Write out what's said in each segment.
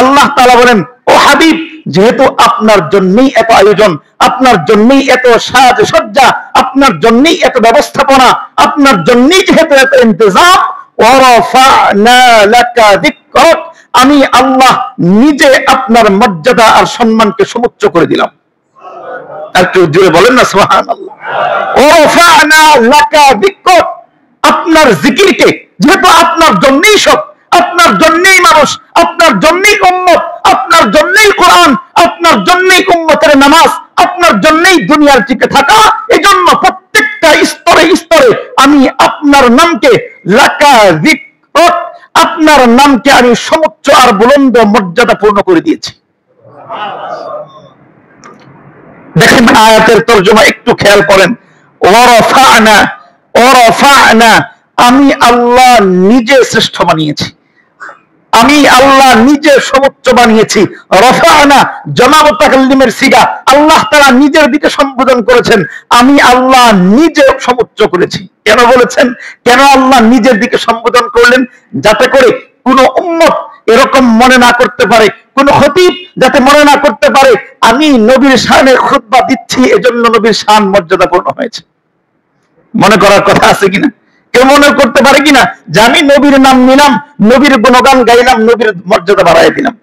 আল্লাহ তাআলা বলেন, ও হাবিব, যেহেতু আপনার জন্যই এত আয়োজন, আপনার জন্যই এত সাজসজ্জা, আপনার জন্যই এত ব্যবস্থাপনা, আপনার জন্যই যেহেতু এত ইন্তজাম, ওয়ারাফা'না লাকা যিকরাক, আমি আল্লাহ নিজে আপনার মর্যাদা আর সম্মানকে সমুচ্চ করে দিলাম। একটু জোরে বলেন না সুবহানাল্লাহ। ওয়ারাফা'না লাকা যিকরাক, আপনার জিকিরকে, যেহেতু আপনার জন্যই সব, আপনার জন্যই মানুষ, আপনার জন্যই উম্মত, আপনার জন্যই কোরআন, আপনার জন্যই উম্মতের নামাজ, আপনার জন্যই দুনিয়ার টিকে থাকা, এজন্য প্রত্যেকটা স্তরে স্তরে আমি আপনার নামকে লাকা যিকরাক, আপনার নামকে আমি সমুচ্চ আর বুলন্দ মর্যাদা পূর্ণ করে দিয়েছি। দেখেন আয়াতের তরজমা একটু খেয়াল করেন। ওয়ারাফা'না, ওয়ারাফা'না, আমি আল্লাহ নিজে শ্রেষ্ঠ বানিয়েছি, আমি আল্লাহ নিজে সমুচ্চ বানিয়েছি। রাফা'না জামা মুতাকাল্লিমের সিগা, আল্লাহ তাআলা নিজের দিকে সম্বোধন করেছেন, আমি আল্লাহ নিজে সমুচ্চ করেছি। কেন বলেছেন? কেন আল্লাহ নিজের দিকে সম্বোধন করলেন? যাতে করে কোন উম্মত এরকম মনে না করতে পারে, কোন খতিব যাতে মনে না করতে পারে আমি নবীর শানে খুতবা দিচ্ছি, এজন্য নবীর শান মর্যাদাপূর্ণ হয়েছে। মনে করার কথা আছে কিনা? কেউ মনে করতে পারে কিনা যে আমি নবীর নাম নিলাম, নবীর গুণগান গাইলাম, নবীর মর্যাদা বাড়াই দিলাম?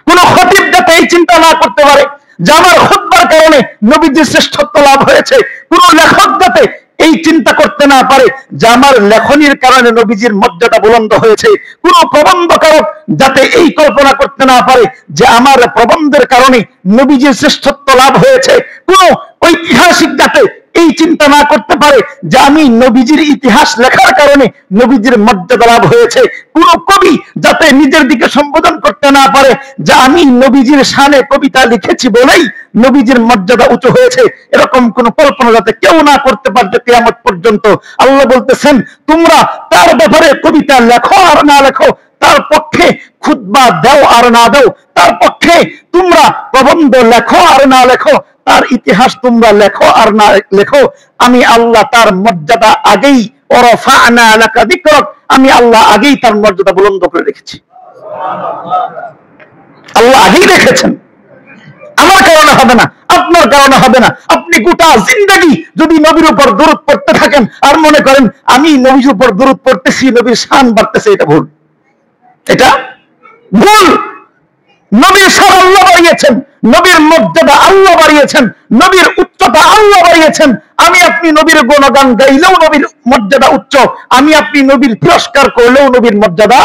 কোন খতিব যাতে এই চিন্তা না করতে পারে যে আমার খুতবার কারণে নবীজির শ্রেষ্ঠত্ব লাভ হয়েছে, কোন লেখক যাতে এই চিন্তা করতে না পারে যে আমার লেখনির কারণে নবীজির মর্যাদা বুলন্দ হয়েছে, কোন প্রবন্ধকারক যাতে এই কল্পনা করতে না পারে যে আমার প্রবন্ধের কারণে নবীজির শ্রেষ্ঠত্ব লাভ হয়েছে, কোন ঐতিহাসিক যাতে এই চিন্তা না করতে পারে যে আমি নবীজির ইতিহাস লেখার কারণে নবীজির মর্যাদা লাভ হয়েছে, কোন কবি যাতে নিজের দিকে সম্বোধন করতে না পারে যে আমি নবীজির শানে কবিতা লিখেছি বলেই নবীজির মর্যাদা উঁচু হয়েছে, এরকম কোন কল্পনা যাতে কেউ না করতে পারবে কিয়ামত পর্যন্ত। আল্লাহ বলতেছেন, তোমরা তার ব্যাপারে কবিতা লেখো আর না লেখো, তার পক্ষে খুতবা দাও আর না দাও, তার পক্ষে তোমরা প্রবন্ধ লেখো আর না লেখো, তার ইতিহাস তোমরা লেখো আর না লেখো, আমি আল্লাহ তার মর্যাদা আগেই, ওয়ারাফা'না লাকা যিকরাক, আমি আল্লাহ আগেই তার মর্যাদা বুলন্দ করে রেখেছি। আল্লাহ আগেই রেখেছেন, আমার কারণে হবে না, আপনার কারণে হবে না। আপনি গোটা জিন্দেগি যদি নবীর উপর দরুদ পড়তে থাকেন আর মনে করেন আমি নবীর উপর দরুদ পড়তেছি, নবীর শান বাড়তেছে, এটা ভুল, এটা ভুল। নবীর শান আল্লাহ বাড়িয়েছেন, নবীর মর্যাদা আল্লাহ বাড়িয়েছেন, নবীর উচ্চতা আল্লাহ বাড়িয়েছেন। আমি আপনি নবীর গুণগান গাইলেও নবীর মর্যাদা উচ্চ, আমি আপনি নবীর তিরস্কার করলেও নবীর মর্যাদা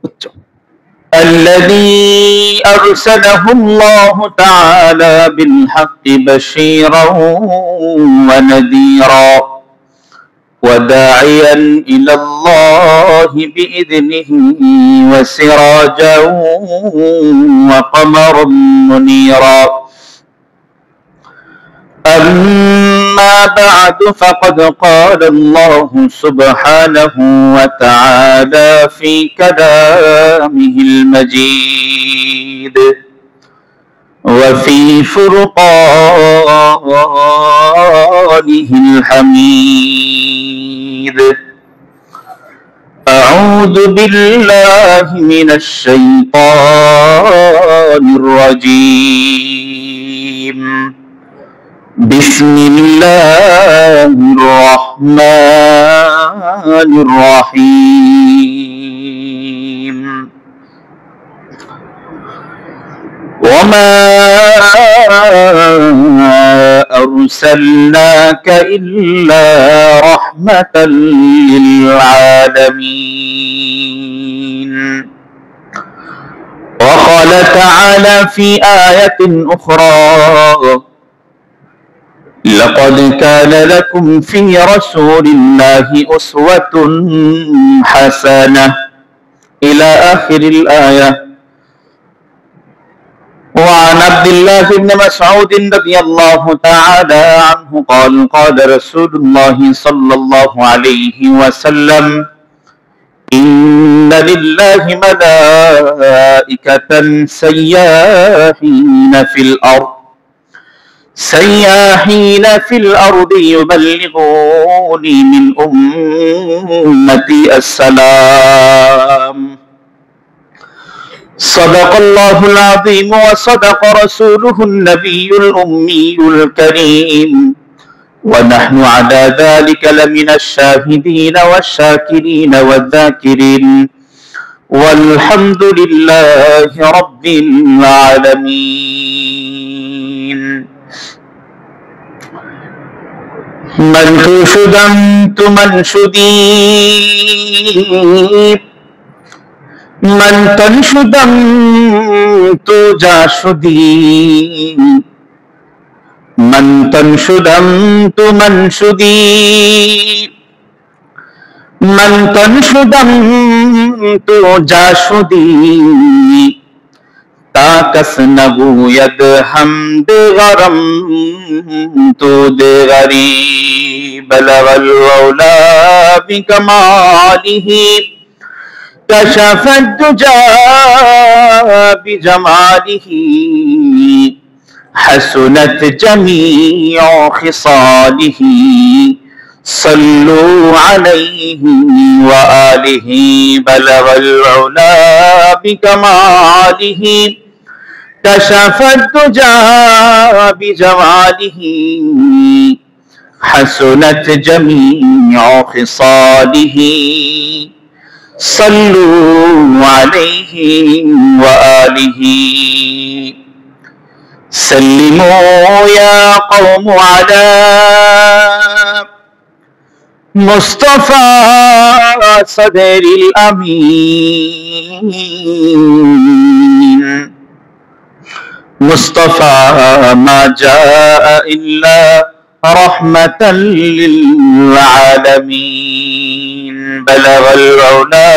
উচ্চ। الذي أرسله الله تعالى بالحق بشيرا ونذيرا وداعيا إلى الله بإذنه وسراجا وقمرا منيرا. أما بعد فقد قال الله سبحانه وتعالى في كلامه المجيد وفي فرقانه الحميد. أعوذ بالله من الشيطان الرجيم. بسم الله الرحمن الرحيم. وما أرسلناك إلا رحمة للعالمين. وقال تعالى في آية أخرى لقد كان لكم في رسول الله أسوة حسنة إلى آخر الآية. وعن عبد الله بن مسعود رضي الله تعالى عنه قال قال رسول الله صلى الله عليه وسلم إن لله ملائكة سياحين في الأرض يبلغوني من أمتي السلام صدق الله العظيم وصدق رسوله النبي الأمي الكريم ونحن على ذلك لمن الشاهدين والشاكرين والذاكرين والحمد لله رب العالمين منشودا منشدي من تنشدا تجاشدي من تنشدا منشدي من تنشدا تجاشدي تاكسنه يدهم دغرم تدغري بلغ العلا بكماله كشف الدجى بجماله حسنت جميع خصاله صلوا عليه وآله بلغ العلا بكماله كشف الدجى بجماله حسنت جميع خصاله صلوا عليه وآله سلموا يا قوم على مصطفى صدر الأمين مصطفى ما جاء إلا رحمة للعالمين بلغ العلا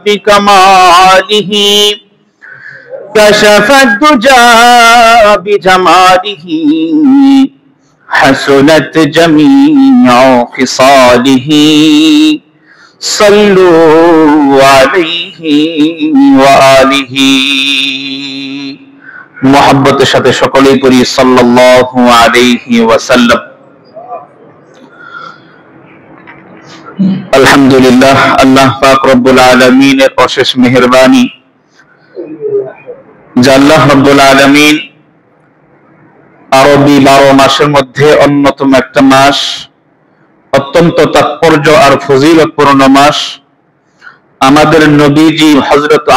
بكماله كشف الدجى بجماله حسنت جميع خصاله صلوا عليه وآله محبতের সাথে সকলেই পড়ি সাল্লাল্লাহু আলাইহি ওয়াসাল্লাম। আলহামদুলিল্লাহ, আল্লাহ পাক রব্বুল আলামিনের অশেষ মেহেরবানি যে আল্লাহ রব্বুল আলামিন আরবি 12 মাসের মধ্যে অন্যতম একটা মাস, অত্যন্ত তাৎপর্য আর ফজিলতপূর্ণ মাস, আমাদের নবীজি হযরত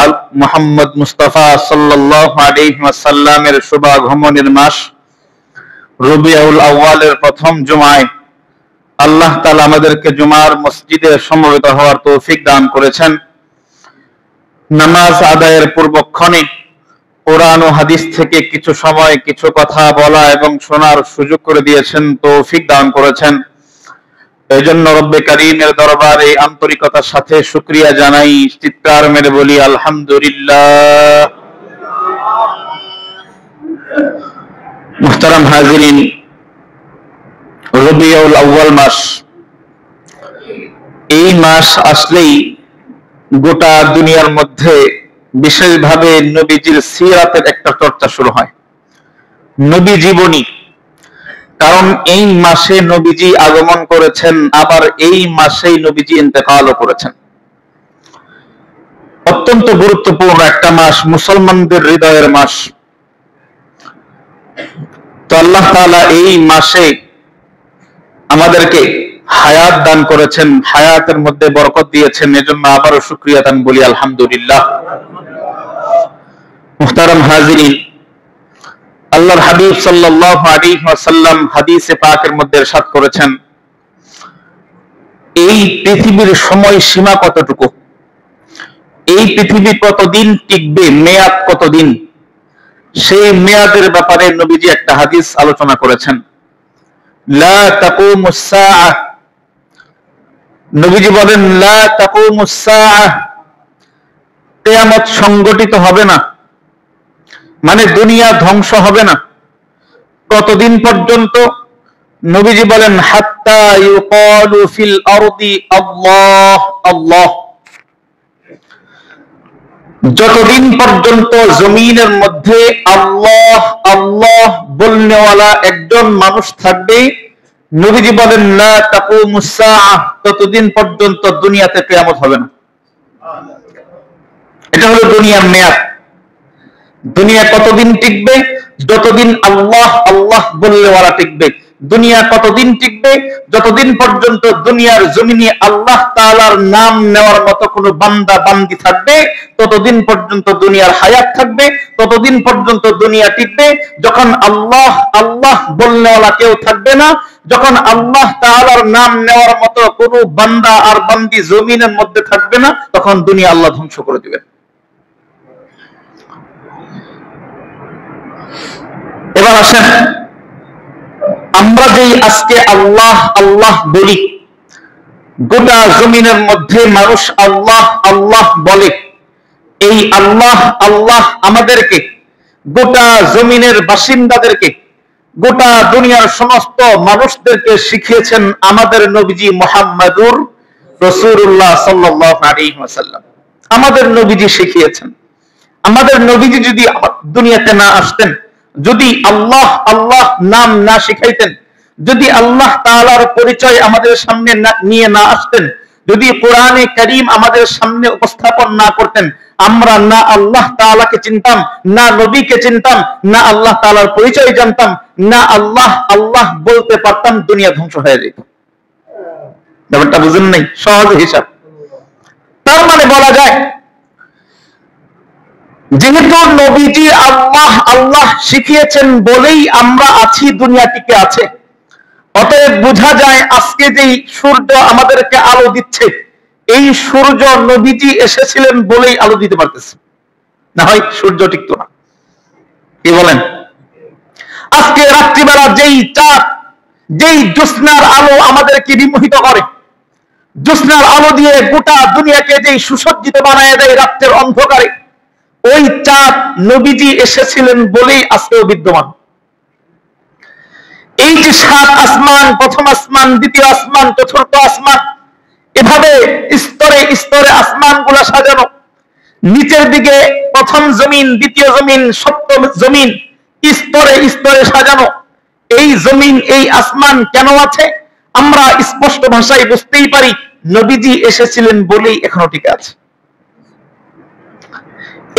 মুহাম্মদ মুস্তাফা সাল্লাল্লাহু আলাইহি ওয়াসাল্লামের শুভাগমনের মাস রবিউল আউয়ালের প্রথম জুমায় আল্লাহ তাআলা আমাদেরকে জুমার মসজিদে সমবেত হওয়ার তৌফিক দান করেছেন। নামাজ আদায়ের পূর্বক্ষণে কোরআন ও হাদিস থেকে কিছু সময় কিছু কথা বলা এবং শোনার সুযোগ করে দিয়েছেন, তৌফিক দান করেছেন। এই জন্য রব্বে কারীমের দরবারে আন্তরিকতার সাথে শুকরিয়া জানাই, চিৎকার মেরে বলি আলহামদুলিল্লাহ। মুহতারাম হাজিরিন, রবিউল আউয়াল মাস, এই মাস আসলেই গোটা দুনিয়ার মধ্যে বিশেষভাবে নবীজির সিরাতের একটা চর্চা শুরু হয়, নবী জীবনী। কারণ এই মাসে নবীজি আগমন করেছেন, আবার এই মাসেই নবীজি ইন্তেকালও করেছেন। অত্যন্ত গুরুত্বপূর্ণ একটা মাস, মুসলমানদের হৃদয়ের মাস। তো আল্লাহ তাআলা এই মাসে আমাদেরকে হায়াত দান করেছেন, হায়াতের মধ্যে বরকত দিয়েছেন, এজন্য আবারও শুকরিয়া দান বলি আলহামদুলিল্লাহ। মুহতারাম হাজিরিন, আল্লাহর হাবিব সাল্লাল্লাহু আলাইহি ওয়াসাল্লাম হাদিসে পাকের মধ্যে ইরশাদ করেছেন, এই পৃথিবীর সময় সীমা কতটুকু, এই পৃথিবী কতদিন টিকবে, মেয়াদ কতদিন, সেই মেয়াদের ব্যাপারে নবীজি একটা হাদিস আলোচনা করেছেন। লা তাকুমুস সাআহ, নবীজি বলেন লা তাকুমুস সাআহ, কিয়ামত সংগঠিত হবে না, মানে দুনিয়া ধ্বংস হবে না। কতদিন পর্যন্ত? নবীজি বলেন হাত্তা ইউকালু ফিল আরদি আল্লাহ আল্লাহ, যতদিন পর্যন্ত জমিনের মধ্যে আল্লাহ আল্লাহ বলনেওয়ালা একজন মানুষ থাকবে, নবীজি বলেন লা তাকুমুস সাআহ, ততদিন পর্যন্ত দুনিয়াতে কিয়ামত হবে না। এটা হলো দুনিয়ার মেয়াদ। দুনিয়া কতদিন টিকবে? যতদিন আল্লাহ আল্লাহ বললে ওরা টিকবে। দুনিয়া কতদিন টিকবে? যতদিন পর্যন্ত দুনিয়ার জমিনে আল্লাহ তাআলার নাম নেওয়ার মতো কোনো বান্দা বান্দি থাকবে, ততদিন পর্যন্ত দুনিয়ার হায়াত থাকবে, ততদিন পর্যন্ত দুনিয়া টিকবে। যখন আল্লাহ আল্লাহ বলনেওয়ালা কেউ থাকবে না, যখন আল্লাহ তাআলার নাম নেওয়ার মতো কোনো বান্দা আর বান্দি জমিনের মধ্যে থাকবে না, তখন দুনিয়া আল্লাহ ধ্বংস করে দিবেন। এবার আসেন, আমরা যেই আজকে আল্লাহ আল্লাহ বলি, গোটা জমিনের মধ্যে মানুষ আল্লাহ আল্লাহ বলে। এই আল্লাহ আল্লাহ আমাদেরকে, গোটা জমিনের বাসিন্দাদেরকে, গোটা দুনিয়ার সমস্ত মানুষদেরকে শিখিয়েছেন আমাদের নবীজি মুহাম্মদুর রাসূলুল্লাহ সাল্লাল্লাহু আলাইহি ওয়াসাল্লাম। আমাদের নবীজি শিখিয়েছেন। আমাদের নবীজি যদি দুনিয়াতে না আসতেন, যদি আল্লাহ আল্লাহ নাম না শিখাইতেন, যদি আল্লাহ তাআলার পরিচয় আমাদের সামনে নিয়ে না আসতেন, যদি কোরআনে কারীম আমাদের সামনে উপস্থাপন না করতেন, আমরা না আল্লাহ তাআলাকে চিনতাম, না নবীকে চিনতাম, না আল্লাহ তাআলার পরিচয় জানতাম, না আল্লাহ আল্লাহ বলতে পারতাম। দুনিয়া ধ্বংস হয়ে যেত। ব্যাপারটা বুঝেন নাই? সহজ হিসাব। তার মানে বলা যায়, যেহেতু নবীজি আল্লাহ আল্লাহ শিখিয়েছেন বলেই আমরা আছি, দুনিয়া টিকে আছে। অতএব বোঝা যায় আজকে যেই সূর্য আমাদেরকে আলো দিচ্ছে, এই সূর্য নবীজি এসেছিলেন বলেই আলো দিতে পারতেছে, না হয় সূর্য টিকতো না। কি বলেন? আজকে রাত্রিবেলা যেই চাঁদ, যেই জ্যোৎস্নার আলো আমাদেরকে বিমোহিত করে, জ্যোৎস্নার আলো দিয়ে গোটা দুনিয়াকে যেই সুসজ্জিত বানায় দেয় রাত্রের অন্ধকারে, ওই চাঁদ নবীজি এসেছিলেন বলেই আজকেও বিদ্যমান। এই যে সাত আসমান, প্রথম আসমান, দ্বিতীয় আসমান, চতুর্থ আসমান, এভাবে স্তরে স্তরে আসমান গুলা সাজানো, নিচের দিকে প্রথম জমিন, দ্বিতীয় জমিন, সপ্তম জমিন, স্তরে স্তরে সাজানো। এই জমিন, এই আসমান কেন আছে? আমরা স্পষ্ট ভাষায় বুঝতেই পারি, নবীজি এসেছিলেন বলেই এখনো ঠিক আছে।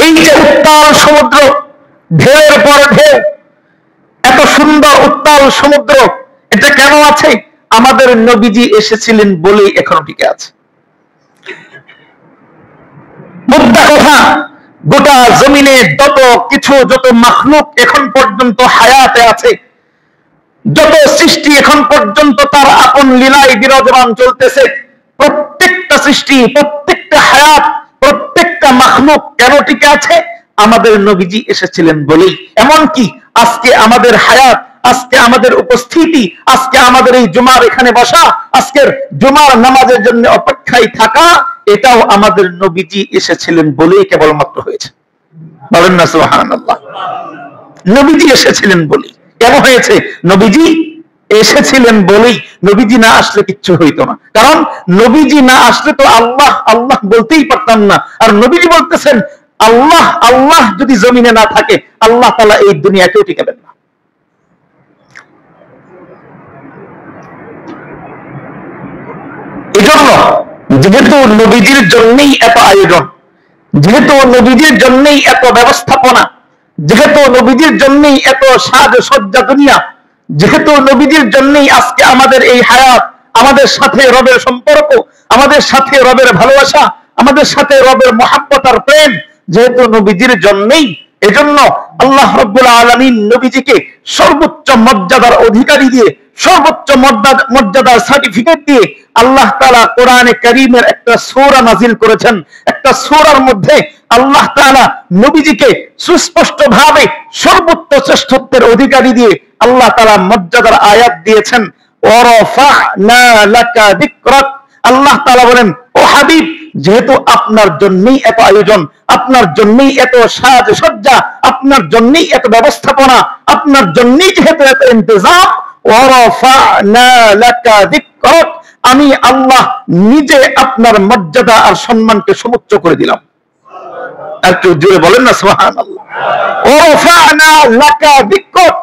এই যে উত্তাল সমুদ্র, ঢেউয়ের পর ঢেউ, এত সুন্দর উত্তাল সমুদ্র, এটা কেন আছে? আমাদের নবীজি এসেছিলেন বলেই এখনো টিকে আছে। মুদ্রা কথা, গোটা জমিনে যত কিছু, যত মাখলুক এখন পর্যন্ত হায়াতে আছে, যত সৃষ্টি এখন পর্যন্ত তার আপন লীলায় বিরাজমান চলতেছে, প্রত্যেকটা সৃষ্টি, প্রত্যেকটা হায়াত, প্রত্যেকটা মাখলুক কেন টিকে আছে? আমাদের নবীজি এসেছিলেন বলেই। এমনকি আজকে আমাদের হায়াত, আজকে আমাদের উপস্থিতি, আজকে আমাদের এই জুমার এখানে বসা, আজকের জুমার নামাজের জন্য অপেক্ষায় থাকা, এটাও আমাদের নবীজি এসেছিলেন বলেই কেবলমাত্র হয়েছে। বলেন না সুবহানাল্লাহ? নবীজি এসেছিলেন বলেই। কেন হয়েছে? নবীজি এসেছিলেন বলেই। নবীজি না আসলে কিচ্ছু হইতো না। কারণ নবীজি না আসলে তো আল্লাহ আল্লাহ বলতেই পারতাম না। আর নবীজি বলতেছেন, আল্লাহ আল্লাহ যদি জমিনে না থাকে, আল্লাহ তাআলা এই দুনিয়াকেও টিকাবেন না। এজন্য যেহেতু নবীজির জন্যই এত আয়োজন, যেহেতু নবীজির জন্যই এত ব্যবস্থাপনা, যেহেতু নবীজির জন্যই এত সাজসজ্জা দুনিয়া, যেহেতু নবীজির জন্যই আজকে আমাদের এই হায়াত, আমাদের সাথে রবের সম্পর্ক, আমাদের সাথে রবের ভালোবাসা, আমাদের সাথে রবের মহাব্বত আর প্রেম, যেহেতু নবীজির জন্যই, এজন্য আল্লাহ রাব্বুল আলামিন নবীজিকে সর্বোচ্চ মর্যাদার অধিকারী দিয়ে, সর্বোচ্চ মর্যাদার সার্টিফিকেট দিয়ে আল্লাহ তাআলা কোরআনে কারীমের একটা সূরা নাযিল করেছেন। একটা সূরার মধ্যে আল্লাহ তাআলা নবীজিকে সুস্পষ্টভাবে সর্বোচ্চ শ্রেষ্ঠত্বের অধিকারী দিয়ে আল্লাহ তাআলা মর্যাদার আয়াত দিয়েছেন, ওয়ারাফা'না লাকা যিকরাক। আল্লাহ তাআলা বলেন, ও হাবিব, যেহেতু আপনার জন্যই এত আয়োজন, আপনার জন্যই এত সাজসজ্জা, আপনার জন্যই এত ব্যবস্থাপনা, আপনার জন্যই যেহেতু এত ইন্তজাম, ওয়ারাফা'না লাকা যিকরাক, আমি আল্লাহ নিজে আপনার মর্যাদা আর সম্মানকে সমুচ্চ করে দিলাম। একটু জোরে বলেন না সুবহানাল্লাহ। ওয়ারাফা'না লাকা যিকরাক,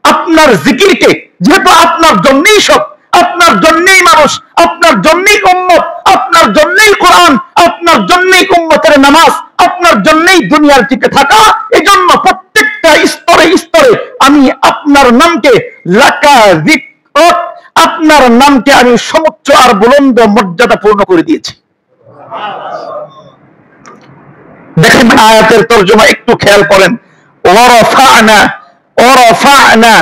আপনার জিকিরকে, যেহেতু আপনার জন্যই সব, আপনার জন্যই মানুষ, আপনার জন্যই উম্মত, আপনার জন্যই কোরআন, আপনার জন্যই উম্মতের নামাজ, আপনার জন্যই দুনিয়ার টিকে থাকা, এজন্য প্রত্যেকটা স্তরে স্তরে আমি আপনার নামকে লাকা যিকরক, আপনার নামকে আমি সমুচ্চ আর বুলন্দ মর্যাদা পূর্ণ করে দিয়েছি। দেখেন আয়াতের তরজমা একটু খেয়াল করেন। ওয়ারাফা'না, ওয়ারাফা'না,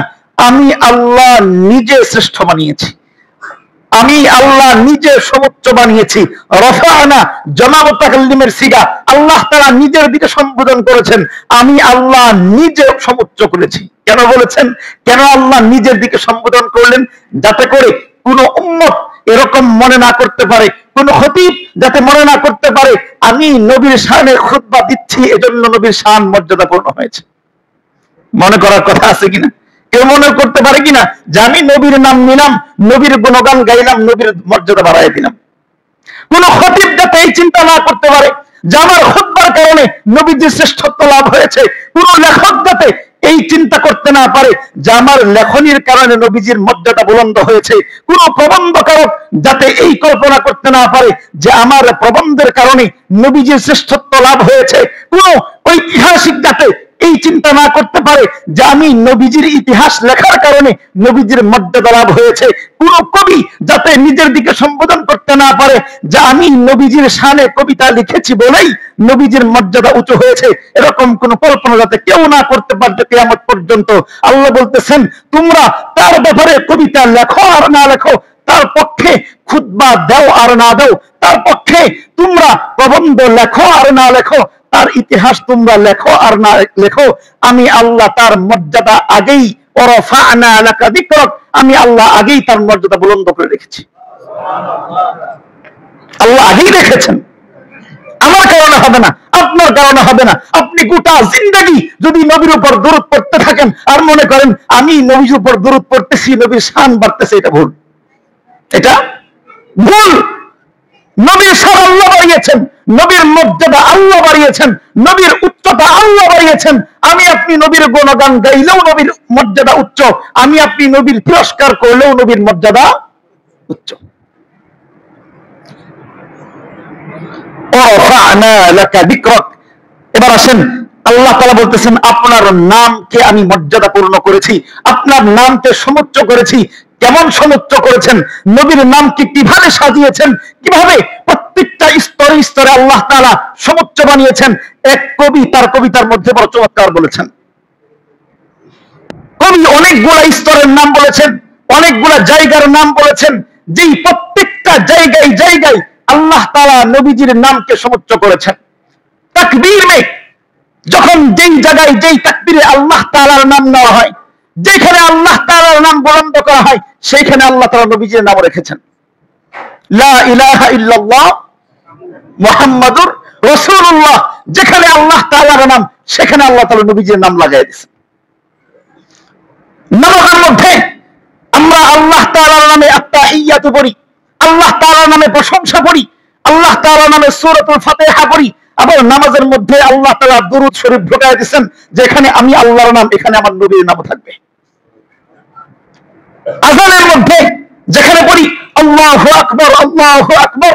আমি আল্লাহ নিজে শ্রেষ্ঠ বানিয়েছি, আমি আল্লাহ নিজে সমুচ্চ বানিয়েছি। রফা'না জামা মুতাকাল্লিমের সিগা, আল্লাহ তাআলা নিজের দিকে সম্বোধন করেছেন, আমি আল্লাহ নিজে সমুচ্চ করেছি। কেন বলেছেন? কেন আল্লাহ নিজের দিকে সম্বোধন করলেন? যাতে করে কোন উম্মত এরকম মনে না করতে পারে, কোন খতিব যাতে মনে না করতে পারে আমি নবীর শানে খুতবা দিচ্ছি এজন্য নবীর শান মর্যাদা পূর্ণ হয়েছে। মনে করার কথা আছে কিনা? কেউ মনে করতে পারে কিনা যে আমি নবীর নাম নিলাম, নবীর গুণগান গাইলাম, নবীর মর্যাদা বাড়াই দিলাম? কোন খতিব যাতে এই চিন্তা না করতে পারে যে আমার খুতবার কারণে নবীজির শ্রেষ্ঠত্ব লাভ হয়েছে, কোন লেখক যাতে এই চিন্তা করতে না পারে যে আমার লেখনির কারণে নবীজির মর্যাদা বুলন্দ হয়েছে, কোন প্রবন্ধকারক যাতে এই কল্পনা করতে না পারে যে আমার প্রবন্ধের কারণে নবীজির শ্রেষ্ঠত্ব লাভ হয়েছে, কোন ঐতিহাসিক যাতে এই চিন্তা না করতে পারে যে আমি নবীজির ইতিহাস লেখার কারণে নবীজির মর্যাদা লাভ হয়েছে, কোন কবি যাতে নিজের দিকে সম্বোধন করতে না পারে যে আমি নবীজির শানে কবিতা লিখেছি বলেই নবীজির মর্যাদা উঁচু হয়েছে, এরকম কোন কল্পনা যাতে কেউ না করতে পারবে কিয়ামত পর্যন্ত। আল্লাহ বলতেছেন তোমরা তার ব্যাপারে কবিতা লেখো আর না লেখো, তার পক্ষে খুতবা দাও আর না দাও, তার পক্ষে তোমরা প্রবন্ধ লেখো আর না লেখো, তার ইতিহাস তোমরা লেখো আর না লেখো, আমি আল্লাহ তার মর্যাদা আগেই ওয়ারাফা'না লাকা যিকরক, আমি আল্লাহ আগেই তার মর্যাদা বুলন্দ করে রেখেছি। আল্লাহ আগেই রেখেছেন, আমার কারণে হবে না, আপনার কারণে হবে না। আপনি গোটা জিন্দেগি যদি নবীর উপর দরুদ পড়তে থাকেন আর মনে করেন আমি নবীর উপর দরুদ পড়তেছি, নবীর শান বাড়তেছে, এটা ভুল, এটা ভুল। নবীর শান আল্লাহ বাড়িয়েছেন, নবীর মর্যাদা আল্লাহ বাড়িয়েছেন, নবীর উচ্চতা আল্লাহ বাড়িয়েছেন। আমি আপনি নবীর গুণগান গাইলেও নবীর মর্যাদা উচ্চ, আমি আপনি নবীর তিরস্কার করলেও নবীর মর্যাদা উচ্চ। ওয়ারাফা'না লাকা যিকরক। এবার আসেন, আল্লাহ তাআলা বলতেছেন আপনার নামকে আমি মর্যাদা পূর্ণ করেছি, আপনার নামকে সমুচ্চ করেছি। কেমন সমুচ্চ করেছেন? নবীর নামকে কিভাবে সাজিয়েছেন, কিভাবে প্রত্যেকটা স্তরে স্তরে আল্লাহ তাআলা সমুচ্চ বানিয়েছেন। এক কবি তার কবিতার মধ্যে বড় চমৎকার বলেছেন। কবি অনেকগুলা স্তরের নাম বলেছেন, অনেকগুলা জায়গার নাম বলেছেন, যেই প্রত্যেকটা জায়গায় জায়গায় আল্লাহ তাআলা নবীজির নামকে সমুচ্চ করেছেন। তাকবীর মে যখন যেই জায়গায় যেই তাকবীরে আল্লাহ তাআলার নাম নেওয়া হয়, যেখানে আল্লাহ তাআলার নাম বুলন্দ করা হয়, সেইখানে আল্লাহ তাআলা নবীজির নাম রেখেছেন। লা ইলাহা ইল্লাল্লাহ মুহাম্মাদুর রাসূলুল্লাহ, যেখানে আল্লাহ তাআলার নাম সেখানে আল্লাহ তাআলা নবীজির নাম লাগাই দিয়েছেন। নামাজের মধ্যে আমরা আল্লাহ তাআলার নামে আত্তাহিয়াতু পড়ি, আল্লাহ তাআলার নামে প্রশংসা করি, আল্লাহ তাআলার নামে সূরাতুল ফাতিহা পড়ি। আবার নামাজের মধ্যে আল্লাহ তাআলা দুরূদ শরীফ ঢোকায় দিয়েছেন, যেখানে আমি আল্লাহর নাম, এখানে আমার নবীর নাম থাকবে। আযানের মধ্যে যেখানে পড়ি আল্লাহু আকবার, আল্লাহু আকবার,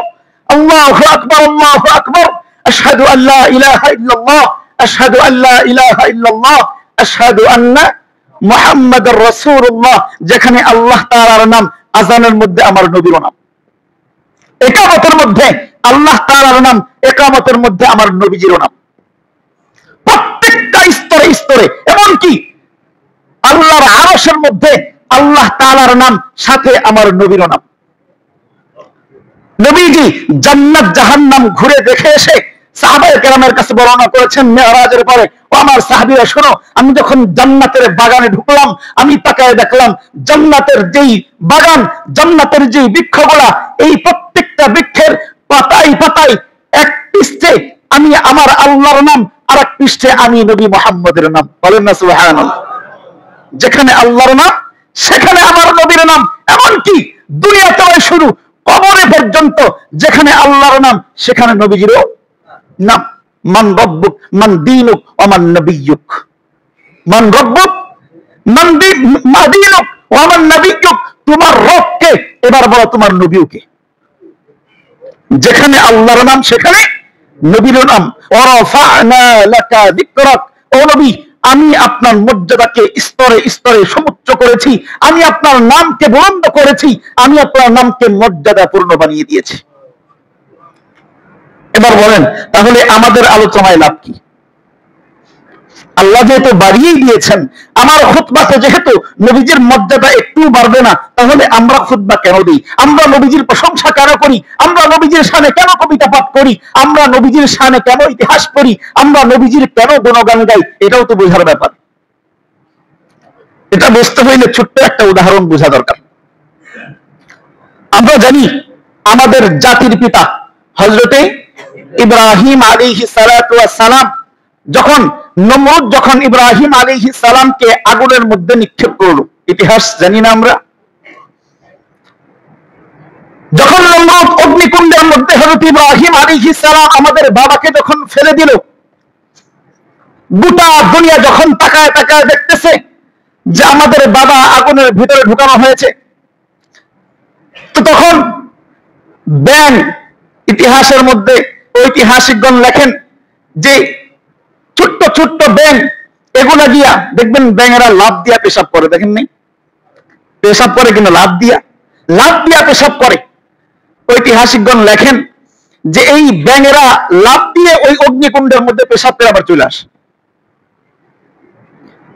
আল্লাহু আকবার, আল্লাহু আকবার, আশহাদু আল্লা ইলাহা ইল্লাল্লাহ, আশহাদু আল্লা ইলাহা ইল্লাল্লাহ, আশহাদু আন্না মুহাম্মাদুর রাসূলুল্লাহ, যেখানে আল্লাহ তাআলার নাম, আযানের মধ্যে আমার নবীর নাম। ইকামতের মধ্যে আল্লাহ তাআলার নাম, ইকামতের মধ্যে আমার নবীজির নাম। প্রত্যেকটা স্তরে স্তরে, এমনকি আল্লাহর আরশের মধ্যে আল্লাহ তাআলার নাম, সাথে আমার নবীর নাম। নবীজি জান্নাত জাহান্নাম ঘুরে দেখে এসে সাহাবায়ে কেরামের কাছে বর্ণনা করেছেন মেরাজের পরে, ও আমার সাহাবীরা শোনো, আমি যখন জান্নাতের বাগানে ঢুকলাম, আমি তাকায় দেখলাম জান্নাতের যেই বাগান, জান্নাতের যেই বৃক্ষগুলা, এই প্রত্যেকটা বৃক্ষের পাতায় পাতায় এক পৃষ্ঠে আমি আমার আল্লাহর নাম, আর এক পৃষ্ঠে আমি নবী মুহাম্মদের নাম। বলেন না সুবহানাল্লাহ। যেখানে আল্লাহর নাম সেখানে আমার নবীর নাম। এমনকি দুনিয়াতে শুরু কবরে পর্যন্ত যেখানে আল্লাহর নাম সেখানে নবীজিরও নাম। মান রব্বুক মান দীনুক ওয়া মান নবিয়্যুক, মান রব্বুক মান দীনুক ওয়া মান নবিয়্যুক, তোমার রব কে, এবার বলো তোমার নবীও কে। যেখানে আল্লাহর নাম সেখানে নবীর নাম। ওয়ারাফা'না লাকা যিকরাক, ও নবী আমি আপনার মর্যাদাকে স্তরে স্তরে সমুচ্চ করেছি, আমি আপনার নামকে বুলন্দ করেছি, আমি আপনার নামকে মর্যাদাপূর্ণ বানিয়ে দিয়েছি। এবার বলেন তাহলে আমাদের আলোচনায় লাভ কি? আল্লাহ যেহেতু বাড়িয়েই দিয়েছেন, আমার খুতবাতে যেহেতু নবীজির মর্যাদা একটু বাড়বে না, তাহলে আমরা খুতবা কেন দিই? আমরা নবীজির প্রশংসা কেন করি? আমরা নবীজির শানে কেন কবিতা পাঠ করি? আমরা নবীজির শানে কেন ইতিহাস পড়ি? আমরা নবীজির কেন গুণগান গাই? এটাও তো বোঝার ব্যাপার। এটা বুঝতে হইলে ছোট্ট একটা উদাহরণ বোঝা দরকার। আমরা জানি আমাদের জাতির পিতা হযরতে ইব্রাহিম আলাইহিস সালাতু ওয়াস সালাম যখন নমরুদ যখন ইব্রাহিম আলাইহিস সালামকে আগুনের মধ্যে নিক্ষেপ করলো, ইতিহাস জানি না আমরা? যখন নমরুদ অগ্নিকুণ্ডের মধ্যে হযরত ইব্রাহিম আলাইহিস সালাম আমাদের বাবাকে যখন ফেলে দিল, গোটা দুনিয়া যখন তাকায় তাকায় দেখতেছে যে আমাদের বাবা আগুনের ভিতরে ঢুকানো হয়েছে, তো তখন ব্যাং, ইতিহাসের মধ্যে ঐতিহাসিকগণ লেখেন যে ছোট্ট ছোট্ট ব্যাং, এগুলা দিয়া দেখবেন ব্যাঙেরা লাভ দিয়া পেশাব করে, দেখেন নাই? পেশাব করে কিন্তু লাভ দিয়া পেশাব করে। ঐতিহাসিকগণ লেখেন যে এই ব্যাঙেরা লাভ দিয়ে ওই অগ্নিকুণ্ডের মধ্যে পেশাব করে আবার চলে আসে।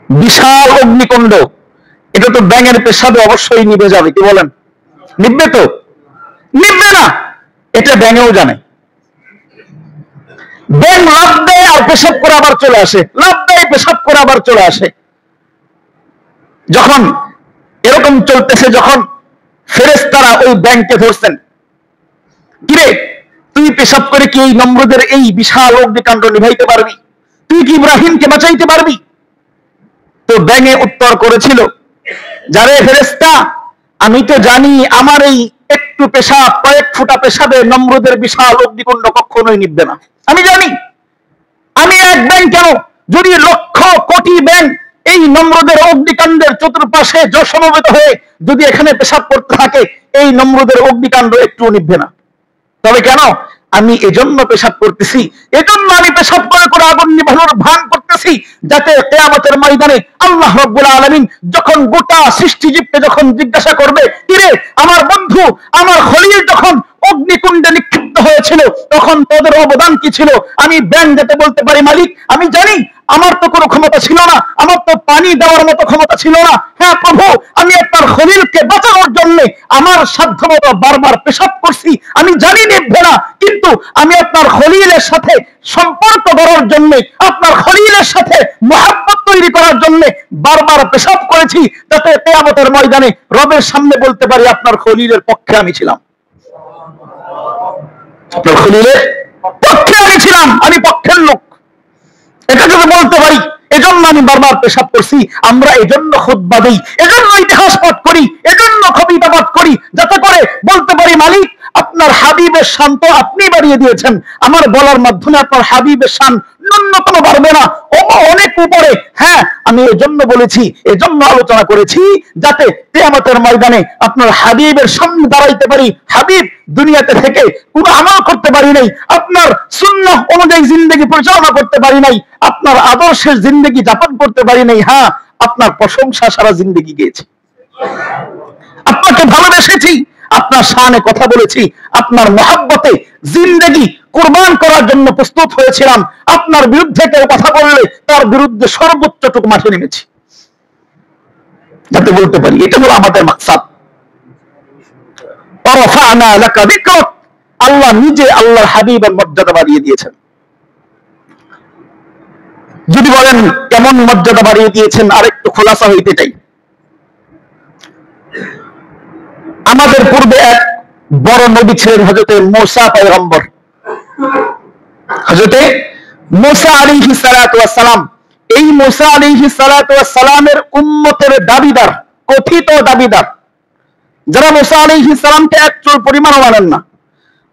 বিশাল অগ্নিকুণ্ড, এটা তো ব্যাঙের পেশাবে অবশ্যই নিভে যাবে, কি বলেন? নিভবে তো? নিভবে না, এটা ব্যাঙেও জানে। ব্যাঙ লাভ দেয় আর পেশাব করে আবার চলে আসে, লাভ দেয় পেশাব করে আবার চলে আসে। যখন এরকম চলতেছে, যখন ফেরেশতারা ওই ব্যাঙকে ধরছেন, কিরে তুই পেশাব করে কি এই নমরুদের এই বিশাল অগ্নিকাণ্ড নিভাইতে পারবি? তুই কি ইব্রাহিমকে বাঁচাইতে পারবি? তো ব্যাঙে উত্তর করেছিল, যারে ফেরেশতা, আমি তো জানি আমার এই একটু পেশাব, কয়েক ফুটা পেশাবে নমরুদের বিশাল অগ্নিকুণ্ড কখনোই নিভবে না। আমি জানি, আমি এক ব্যাঙ কেন, যদি লক্ষ কোটি ব্যাঙ এই নমরুদের অগ্নিকাণ্ডের চতুর্পাশে সমবেত হয়ে যদি এখানে পেশাব করতে থাকে, এই নমরুদের অগ্নিকাণ্ড একটু নিভবে না। তবে কেন? আমি এজন্য পেশাব করতেছি, এজন্য আমি পেশাব করে করে আগুন নিভানোর ভান করতেছি, যাতে কিয়ামতের ময়দানে আল্লাহ রাব্বুল আলামিন যখন গোটা সৃষ্টিজীবকে যখন জিজ্ঞাসা করবে, কিরে আমার বন্ধু, আমার খলিল যখন অগ্নিকুণ্ডে নিক্ষিপ্ত হয়েছিল তখন তোদের অবদান কি ছিল? আমি ব্যাং যাতে বলতে পারি, মালিক আমি জানি আমার তো কোনো ক্ষমতা ছিল না, আমার তো পানি দেওয়ার মতো ক্ষমতা ছিল না। হ্যাঁ প্রভু, আমি আপনার খলিলকে বাঁচানোর জন্য আমার সাধ্যমতো বারবার পেশাব করছি, আমি জানি নিভবে না, কিন্তু আমি আপনার খলিলের সাথে সম্পর্ক গড়ার জন্য, আপনার খলিলের সাথে মহব্বত তৈরি করার জন্য বারবার পেশাব করেছি, যাতে কিয়ামতের ময়দানে রবের সামনে বলতে পারি আপনার খলিলের পক্ষে আমি ছিলাম, আপনার খলিলের পক্ষে আমি ছিলাম, আমি পক্ষের লোক, এটা যদি বলতে পারি, এজন্য আমি বারবার পেশাব করছি। আমরা এজন্য খুতবা দেই, এজন্য ইতিহাস পাঠ করি, এজন্য কবিতা পাঠ করি, যাতে করে বলতে পারি, মালিক আপনার হাবিবের শান তো আপনি বাড়িয়ে দিয়েছেন, আমার বলার মাধ্যমে আপনার হাবিবের শান ন্যূনতম বাড়বে না, অনেক উপরে। হ্যাঁ, আমি এজন্য বলেছি, এজন্য আলোচনা করেছি, যাতে কিয়ামতের ময়দানে আপনার হাবিবের সামনে দাঁড়াইতে পারি। হাবিব দুনিয়াতে থেকে কোনো আমল করতে পারি নাই, আপনার সুন্নাহ অনুযায়ী জিন্দেগি পরিচালনা করতে পারি নাই, আপনার আদর্শের জিন্দেগি যাপন করতে পারি নাই। হ্যাঁ, আপনার প্রশংসা সারা জিন্দেগি গেয়েছি, আপনাকে ভালোবেসেছি, আপনার শানে কথা বলেছি, আপনার মহব্বতে জিন্দেগি কুরবান করার জন্য প্রস্তুত হয়েছিলাম। আপনার বিরুদ্ধে কেউ কথা বললে তার বিরুদ্ধে সর্বোচ্চটুকু মাঠে নেমেছি, যাতে বলতে পারি এটা হলো আমাদের মাকসাদ। আল্লাহ নিজে আল্লাহর হাবিবের মর্যাদা বাড়িয়ে দিয়েছেন। যদি বলেন কেমন মর্যাদা বাড়িয়ে দিয়েছেন, আরেকটু খোলাসা হইতে চাই। আমাদের পূর্বে এক বড় নবী ছিলেন হযরতে মূসা পয়গম্বর। হযরতে মূসা আলাইহিস সালাতু ওয়াস সালাম, এই মূসা আলাইহিস সালাতু ওয়াস সালামের উম্মতের দাবিদার, কথিত দাবিদার, যারা মূসা আলাইহিস সালামকে এক চুল পরিমাণও মানেন না,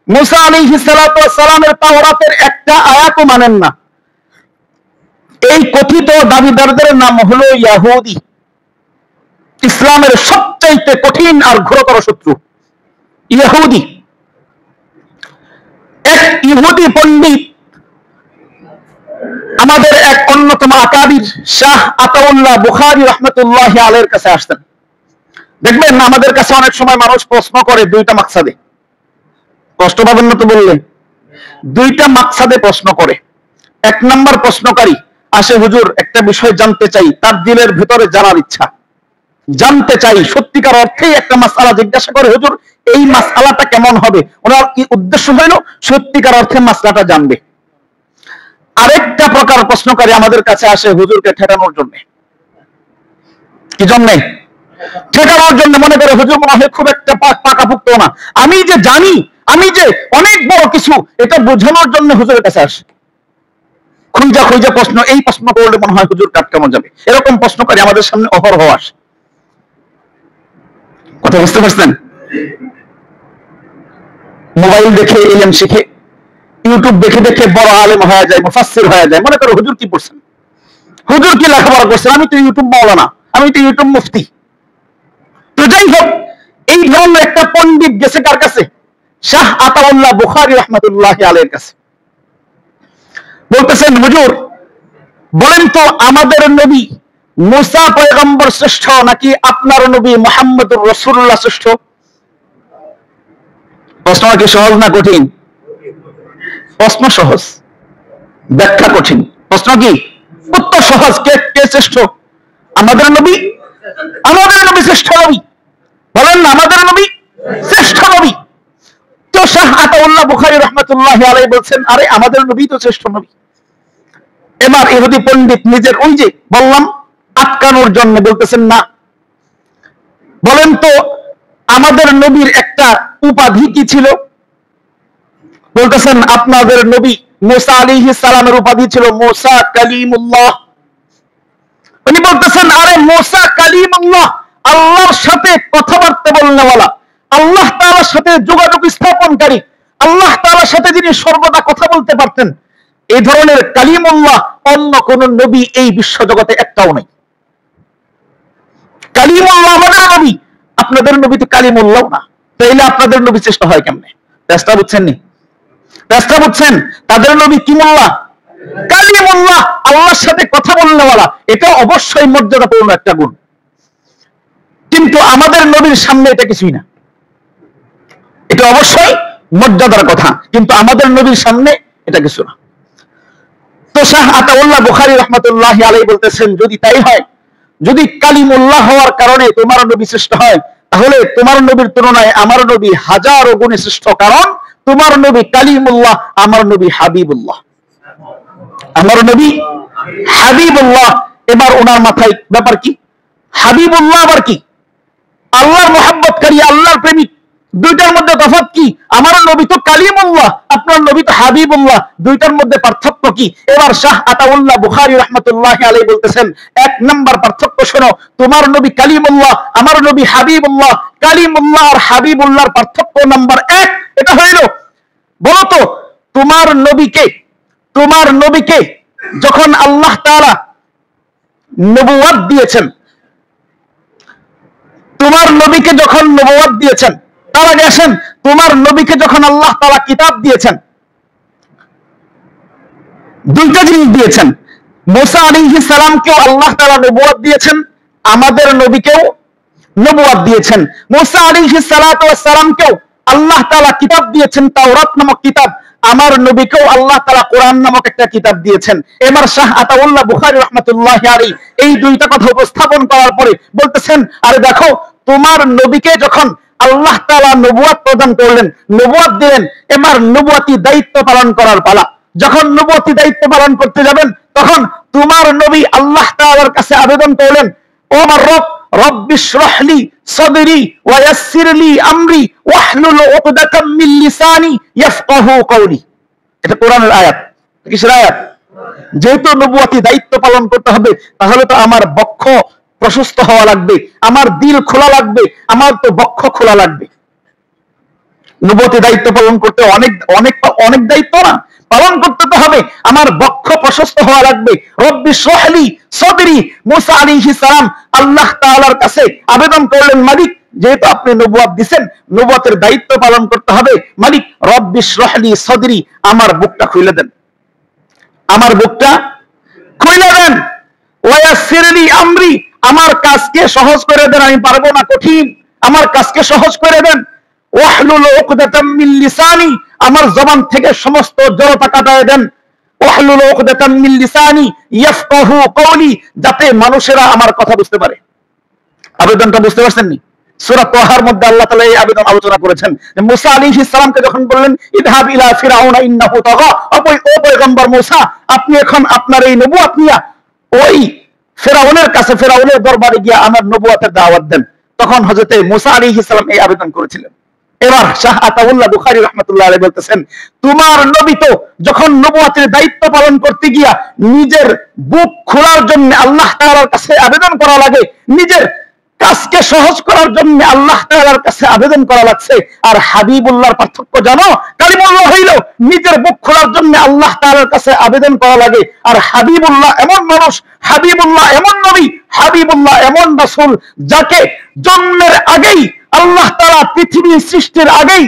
মূসা আলাইহিস সালাতু ওয়াস সালামের তাওরাতের একটা আয়াতও মানেন না, এই কথিত দাবিদারদের নাম হলো ইহুদি, ইসলামের সবচাইতে কঠিন আর ঘোরতর শত্রু ইহুদি। এক ইহুদি পণ্ডিত আমাদের এক অন্যতম আকাবির শাহ আতাউল্লাহ বুখারী রাহমাতুল্লাহি আলাইহির কাছে আসতেন। দেখবেন আমাদের কাছে অনেক সময় মানুষ প্রশ্ন করে দুইটা মাকসাদে, কষ্ট পাবেন না তো বললে, দুইটা মাকসাদে প্রশ্ন করে। এক নাম্বার প্রশ্নকারী আসে, হুজুর একটা বিষয় জানতে চাই, তার দিলের ভিতরে জানার ইচ্ছা, জানতে চাই, সত্যিকার অর্থেই একটা মাসআলা জিজ্ঞাসা করে, হুজুর এই মাসআলাটা কেমন হবে, ওনার কি উদ্দেশ্য হইল সত্যিকার অর্থে মাসআলাটা জানবে। আরেকটা প্রকার প্রশ্নকারী আমাদের কাছে আসে হুজুরকে ঠেকানোর জন্য। কি জন্য? ঠেকানোর জন্য। মনে করে হুজুর মনে হয় খুব একটা পাকাপুক্ত না, আমি যে জানি, আমি যে অনেক বড় কিছু, এটা বোঝানোর জন্য হুজুরের কাছে আসে। খুঁজা খুঁজা প্রশ্ন, এই প্রশ্ন করলে মনে হয় হুজুর কাটকানো যাবে, এরকম প্রশ্নকারী আমাদের সামনে অহরহ আসে। কথা বুঝতে পারছেন? মোবাইল দেখে ইলম শিখে, ইউটিউব দেখে দেখে বড় আলেম হয়ে যায়, মুফাসসির হয়ে যায়। মনে করো হুজুর কি পড়ছেন, হুজুর কি লেখাপড়া করছেন, আমি তো ইউটিউব মাওলানা, আমি তো ইউটিউব মুফতি। তো যাই হোক, এই ধরনের একটা পণ্ডিত গেছে কার কাছে? শাহ আতাউল্লাহ বুখারী রাহমাতুল্লাহি আলাইহির কাছে। বলতেছেন, হুজুর বলেন তো আমাদের নবী মুসা পয়গম্বর শ্রেষ্ঠ নাকি আপনার নবী মুহাম্মদুর রাসূলুল্লাহ শ্রেষ্ঠ? প্রশ্নটা কি সহজ না কঠিন? প্রশ্ন সহজ, ব্যাখ্যা কঠিন। প্রশ্ন কি? উত্তর সহজ। কে কে শ্রেষ্ঠ? আমাদের নবী। আমাদের নবী শ্রেষ্ঠ নবী। বলেন না, আমাদের নবী শ্রেষ্ঠ নবী। তো শাহ আতাউল্লাহ বুখারী রাহমাতুল্লাহি আলাইহি বলছেন, আরে আমাদের নবী তো শ্রেষ্ঠ নবী। এবার ইহুদি পণ্ডিত নিজের ওই যে বললাম আটকানোর জন্য বলতেছেন, না বলেন তো আমাদের নবীর একটা উপাধি কি ছিল? বলতেছেন আপনাদের নবী মুসা আলাইহিস সালামের উপাধি ছিল মুসা কালিমুল্লাহ। উনি বলতেছেন, আরে মুসা কালিমুল্লাহ, আল্লাহর সাথে কথাবার্তা বলনেওয়ালা, আল্লাহ তাআলার সাথে যোগাযোগ স্থাপনকারী, আল্লাহ তাআলার সাথে যিনি সর্বদা কথা বলতে পারতেন, এই ধরনের কালিমুল্লাহ অন্য কোন নবী এই বিশ্ব জগতে একটাও নাই। কালিমুল্লাহ আমাদের নবী, আপনাদের নবী তো কালিমুল্লাহ না, তাইলে আপনাদের নবী শ্রেষ্ঠ হয় কেমনে? চেষ্টা বুঝছেন নি? চেষ্টা বুঝছেন? তাদের নবী কি মোল্লা? কালিমুল্লাহ, আল্লাহর সাথে কথা বলনেওয়ালা। এটা অবশ্যই মর্যাদাপূর্ণ একটা গুণ, কিন্তু আমাদের নবীর সামনে এটা কিছুই না। এটা অবশ্যই মর্যাদার কথা, কিন্তু আমাদের নবীর সামনে এটা কিছু না। তো শাহ আতাউল্লাহ বুখারী রাহমাতুল্লাহি আলাইহি বলতেছেন, যদি তাই হয়, যদি কালিমুল্লাহ হওয়ার কারণে তোমার নবী শ্রেষ্ঠ হয়, তাহলে তোমার নবীর তুলনায় আমার নবী হাজারো গুণে শ্রেষ্ঠ। কারণ তোমার নবী কালিমুল্লাহ, আমার নবী হাবিবুল্লাহ। আমার নবী হাবিবুল্লাহ। এবার ওনার মাথায় ব্যাপার কি? হাবিবুল্লাহ আবার কি? আল্লাহর মুহাব্বতকারী, আল্লাহর প্রেমিক। দুইটার মধ্যে তফাৎ কি? আমার নবী তো কালিমুল্লাহ, আপনার নবী তো হাবিবুল্লাহ, দুইটার মধ্যে পার্থক্য কি? এবার শাহ আতাউল্লাহ বুখারী রাহমাতুল্লাহি আলাইহি বলতেছেন, এক নাম্বার পার্থক্য শোনো, তোমার নবী কালিমুল্লাহ, আমার নবী হাবিবুল্লাহ। কালিমুল্লাহ আর হাবিবুল্লাহর পার্থক্য নাম্বার এক, এটা হইল, বলো তো তোমার নবীকে যখন আল্লাহ তাআলা নবুয়ত দিয়েছেন, তোমার নবীকে যখন নবুয়ত দিয়েছেন, তার আগে আসেন, তোমার নবীকে যখন আল্লাহ তাআলা কিতাব দিয়েছেন, দুইটা জিনিস দিয়েছেন। মুসা আলাইহিস সালামকেও আল্লাহ তাআলা নবুয়ত দিয়েছেন, আমাদের নবীকেও নবুয়ত দিয়েছেন। মুসা আলাইহিস সালাতু ওয়াস সালামকেও আল্লাহ তাআলা কিতাব দিয়েছেন, তাওরাত নামক কিতাব। আমার নবীকেও আল্লাহ তাআলা কোরআন নামক একটা কিতাব দিয়েছেন। এবার শাহ আতাউল্লাহ বুখারী রাহমাতুল্লাহি আলাইহি এই দুইটা কথা উপস্থাপন করার পরে বলতেছেন, আরে দেখো, তোমার নবীকে যখন আল্লাহ তাআলা নবুয়ত প্রদান করলেন, নবুয়ত দিলেন, এবার নবুয়তি দায়িত্ব পালন করার পালা। যখন নবুয়তি দায়িত্ব পালন করতে যাবেন, তখন তোমার নবী আল্লাহ তাআলার কাছে আবেদন করলেন, ও আমার রব, রব্বি ইশরাহ লি সাদরি ওয়া ইয়াসসির লি আমরি ওয়াহলুল উকদাতাম মিন লিসানি ইয়াফকাহু কওলি। এটা কোরআনের আয়াত। কিসের আয়াত? যেহেতু নবুয়তি দায়িত্ব পালন করতে হবে, তাহলে তো আমার বক্ষ প্রশস্ত হওয়া লাগবে, আমার দিল খোলা লাগবে, আমার তো বক্ষ খোলা লাগবে। নবুয়তি দায়িত্ব পালন করতে অনেক অনেক অনেক দায়িত্ব না, পালন করতে তো হবে, আমার বক্ষ প্রশস্ত হওয়া লাগবে। রব্বি ইশরাহ লি সাদরি, মুসা আলাইহিস সালাম আল্লাহ তাআলার কাছে আবেদন করলেন, মালিক, যেহেতু আপনি নবুয়ত দিবেন, নবুয়তের দায়িত্ব পালন করতে হবে, মালিক রব্বি ইশরাহ লি সাদরি, আমার বুকটা খুলে দেন, আমার বুকটা খুলে দেন। ওয়ায়াসসিরলি আমরি, আমার কাজকে সহজ করে দেন, আমি পারবো না, কঠিন, আমার কাজকে সহজ করে দেন। ওয়াহলুল উকদাতাম মিন লিসানি, আমার জবান থেকে সমস্ত জড়তা কাটায় দেন। ওয়াহলুল উকদাতাম মিন লিসানি ইয়াফকাহু কওলি, যাতে মানুষেরা আমার কথা বুঝতে পারে। আবেদনটা বুঝতে পারছেন নি? সূরা তাহার মধ্যে আল্লাহ তাআলা এই আবেদন আলোচনা করেছেন। মুসা আলাইহিস সালামকে যখন বললেন ইযহাব ইলা ফিরআউনা ইন্নাহু তাগা, ও পয়গম্বর মুসা, আপনি এখন আপনার এই নবুয়ত নিয়ে ওই ফিরআউনের কাছে, ফিরআউনের দরবারে গিয়ে আমার নবুয়তের দাওয়াত দেন। তখন হযরত মুসা আলাইহিস সালাম এই আবেদন করেছিলেন। এবার শাহ আতাউল্লাহ বুখারী রাহমাতুল্লাহ আলাইহি বলতেছেন, তোমার নবী তো যখন নবুয়তের দায়িত্ব পালন করতে গিয়া নিজের বুক খোলার জন্য আল্লাহ তাআলার কাছে আবেদন করা লাগে, নিজের কাজকে সহজ করার জন্য আল্লাহ তাআলার কাছে আবেদন করা লাগছে। আর হাবিবুল্লাহর পার্থক্য জানো? কালিমুল্লাহ হইল নিজের বুক খোলার জন্য আল্লাহ তাআলার কাছে আবেদন করা লাগে, আর হাবিবুল্লাহ এমন মানুষ, হাবিবুল্লাহ এমন নবী, হাবিবুল্লাহ এমন রাসূল, যাকে জন্মের আগেই আল্লাহ তাআলা পৃথিবী সৃষ্টির আগেই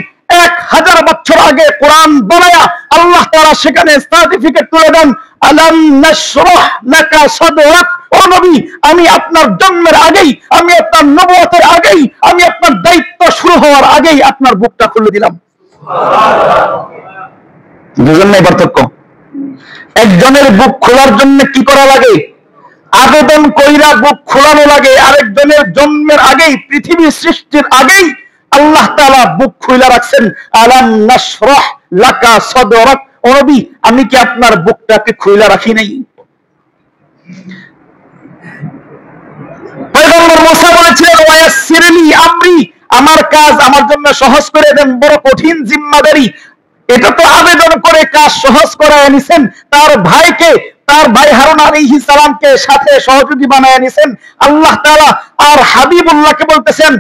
1000 বছর আগে কোরআন বানায়া আল্লাহ তাআলা সেখানে সার্টিফিকেট তুলে দেন, আলাম নাশরাহ লাকা সাদরাক, ও নবী, আমি আপনার জন্মের আগেই, আমি আপনার নবুয়তের আগেই, আমি আপনার দায়িত্ব শুরু হওয়ার আগেই আপনার বুকটা খুলে দিলাম। বুঝেন নাই পার্থক্য? একজনের বুক খোলার জন্য কি করা লাগে? আবেদন কইরা বুক খোলানো লাগে। আরেকজনের জন্মের আগেই, পৃথিবী সৃষ্টির আগেই আল্লাহ তাআলা বুক খুলে রাখছেন। আলাম নাশরাহ লাকা সাদরাক, ও নবী, আমি কি আপনার বুকটাকে খুলে রাখি নাই? পয়গম্বর মুসা বলেছিলেন ওয়ায়াসসিরলি আমরি, আমার কাজ আমার জন্য সহজ করে দেন, বড় কঠিন জিম্মাদারি। এটা তো আবেদন করে কাজ সহজ করায় নিছেন, তার ভাইকে, তার ভাই হারুন আলাইহিস সালামকে সাথে সহযোগী বানায় নিছেন আল্লাহ তাআলা। আর হাবিবুল্লাহকে বলতেছেন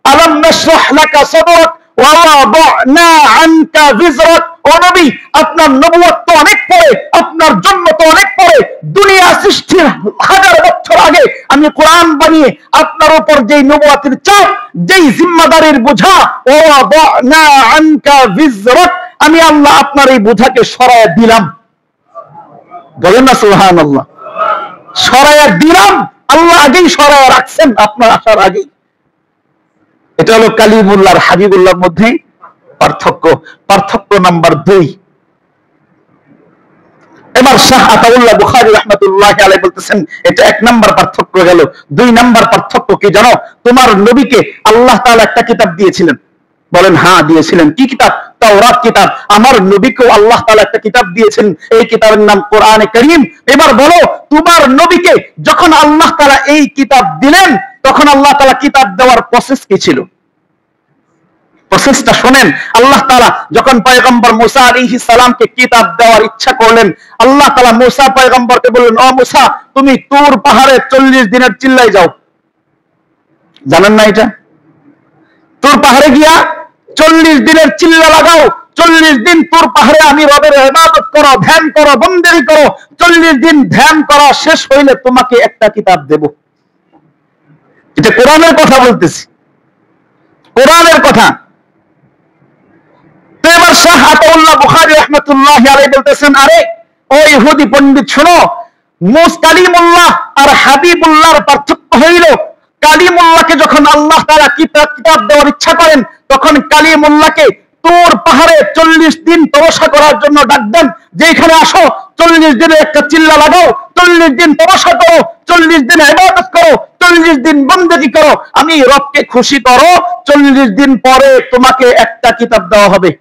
আলাম নাশরাহ লাকা সাদরাক ওয়া ওয়াদানা আনকা বিজরাক, ও নবী, আপনার নবুয়ত তো অনেক পরে, আপনার জন্ম তো অনেক পরে, দুনিয়া সৃষ্টির 1000 বছর আগে আমি কোরআন বানিয়ে আপনার উপর যেই নবুয়তের চাপ, যেই জিম্মাদারির বোঝা, ওয়াদানা আনকা বিজরাক, আমি আল্লাহ আপনার এই বোঝাকে সরায়া দিলাম। বলেন না সুবহানাল্লাহ? সরায়া দিলাম, আল্লাহ আগেই সরায়া রাখছেন আপনার আসার আগেই। এটা হলো কালিমুল্লাহ আর হাবিবুল্লাহর মধ্যে পার্থক্য। পার্থক্য নাম্বার 2। এবার শাহ আতাউল্লাহ বুখারী রাহমাতুল্লাহি আলাইহি বলতেছেন, এটা 1 নাম্বার পার্থক্য গেল। 2 নাম্বার পার্থক্য কি জানো? তোমার নবীকে আল্লাহ তাআলা একটা কিতাব দিয়েছিলেন। বলেন হ্যাঁ, দিয়েছিলেন। কি কিতাব? তাওরাত কিতাব। আমার নবীকেও আল্লাহ তাআলা একটা কিতাব দিয়েছেন, এই কিতাবের নাম কোরআনে কারীম। এবার বলো, তোমার নবীকে যখন আল্লাহ তাআলা এই কিতাব দিলেন, তখন আল্লাহ তাআলা কিতাব দেওয়ার প্রসেস কি ছিল? প্রসেসটা শুনেন। আল্লাহ তাআলা যখন পয়গম্বর মুসা আলাইহিস সালামকে কিতাব দেওয়ার ইচ্ছা করলেন, আল্লাহ তাআলা মুসা পয়গম্বরকে বললেন, ও মুসা, তুমি তুর পাহাড়ে 40 দিনের চিল্লায় যাও। জানেন না এটা? তুর পাহাড়ে গিয়া 40 দিনের চিল্লা লাগাও। 40 দিন তুর পাহাড়ে আমি রবের ইবাদত করো, ধ্যান করো, বন্দেগী করো। 40 দিন ধ্যান করা শেষ হইলে তোমাকে একটা কিতাব দেব। এটা কোরআনের কথা বলতেছি, কোরআনের কথা। তো এবার শাহ আতাউল্লাহ বুখারী রাহমাতুল্লাহি আলাইহি বলতেছেন, আরে ও ইহুদি পণ্ডিত, শোনো, কালিমুল্লাহ আর হাবিবুল্লাহর পার্থক্য হইল, কালিমুল্লাহকে যখন আল্লাহ তাআলা কিতাব দেওয়ার ইচ্ছা করেন, তখন কালিমুল্লাহকে তুর পাহাড়ে 40 দিন তপস্যা করার জন্য ডাক দেন, যে এখানে আসো, 40 দিনে একটা চিল্লা লাগাও, 40 দিন তপস্যা করো, 40 দিন ইবাদত করো, 40 দিন বন্দেগী করো, আমি রবকে খুশি করো, 40 দিন পরে তোমাকে একটা কিতাব দেওয়া হবে।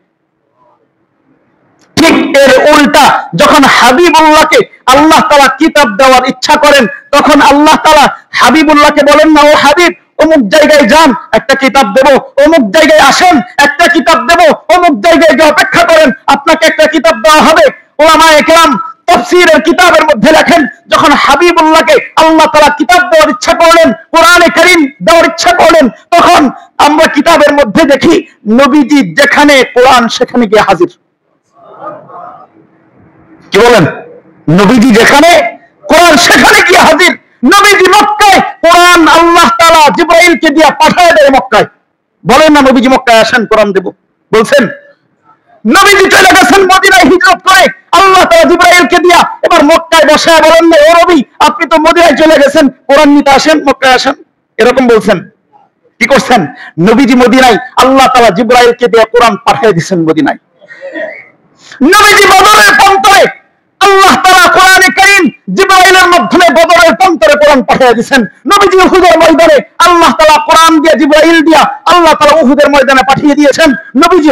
ঠিক এর উল্টা, যখন হাবিবুল্লাহকে আল্লাহ তাআলা কিতাব দেওয়ার ইচ্ছা করেন, তখন আল্লাহ তাআলা হাবিবুল্লাহকে বলেন না, ও হাবিব, অমুক জায়গায় যান, একটা কিতাব দেব, অমুক জায়গায় আসেন, একটা কিতাব দেব, অমুক জায়গায় গিয়ে অপেক্ষা করেন, আপনাকে একটা কিতাব দেওয়া হবে। উলামায়ে কেরাম তাফসীরের কিতাবের মধ্যে লেখেন, যখন হাবিবুল্লাহকে আল্লাহ তাআলা কিতাব দেওয়ার ইচ্ছা করলেন, কোরআনে কারীম দেওয়ার ইচ্ছা করলেন, তখন আমরা কিতাবের মধ্যে দেখি নবীজি যেখানে কোরআন সেখানে গিয়ে হাজির। কি বলেন? নবীজি যেখানে কোরআন সেখানে গিয়ে হাজির। নবীজি মক্কায়, কোরআন আল্লাহ তাআলা জিবরাইলকে দিয়ে পাঠায় দেয় মক্কায়। বলেন না নবীজি মক্কায় আসেন কোরআন দেব, বলছেন? নবীজি চলে গেছেন মদিনায় হিজরত করে, আল্লাহ তাআলা জিবরাইলকে দিয়া এবার মক্কায় বসায় বলেন না, ও নবী আপনি তো মদিনায় চলে গেছেন, কোরআন নিতে আসেন, মক্কায় আসেন, এরকম বলছেন? কি করছেন? নবীজি মদিনায় আল্লাহ তাআলা জিবরাইলকে দিয়ে কোরআন পাঠিয়ে দিয়েছেন মদিনায়। নবীজি বদরের প্রান্তরে আল্লাহ তাআলা কোরআনে কারীম জিবরাইলের মাধ্যমে বদরের প্রান্তরে কোরআন পাঠিয়ে দিয়েছেন। নবীজি উহুদের ময়দানে আল্লাহ তাআলা কোরআন দিয়ে জিবরাইল দিয়া আল্লাহ তাআলা উহুদের ময়দানে পাঠিয়ে দিয়েছেন। নবীজি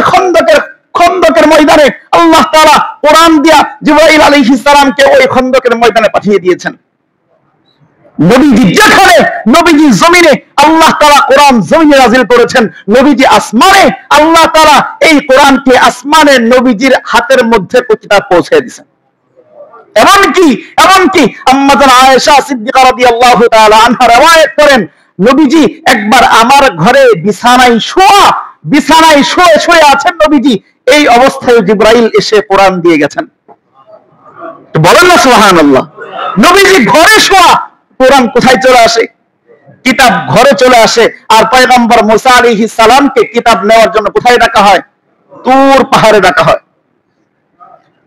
খন্দকের ময়দানে আল্লাহ তাআলা কোরআন দিয়া জিবরাইল আলাইহিস সালামকে ওই খন্দকের ময়দানে পাঠিয়ে দিয়েছেন। নবীজি যেখানে নবীজি জমিনে আল্লাহ তাআলা কোরআন জমিনে নাযিল করেছেন, নবীজি আসমানে আল্লাহ তাআলা এই কোরআনকে আসমানে নবীজির হাতের মধ্যে প্রতিটা পৌঁছে দিয়েছেন। এমনকি আম্মা জান আয়েশা সিদ্দিকা রাদিয়াল্লাহু তাআলা আনহা রওয়ায়াত করেন, নবীজি একবার আমার ঘরে বিছানায় শুয়ে আছেন নবীজি, এই অবস্থায় জিবরাইল এসে কোরআন দিয়ে গেছেন। তো বলেন না সুবহানাল্লাহ। নবীজি ঘরে শোয়া, কোরআন কোথায় চলে আসে? কিতাব ঘরে চলে আসে। আর পয়গম্বর মুসা আলাইহিস সালামকে কিতাব নেওয়ার জন্য কোথায় ডাকা হয়? তুর পাহাড়ে ডাকা হয়।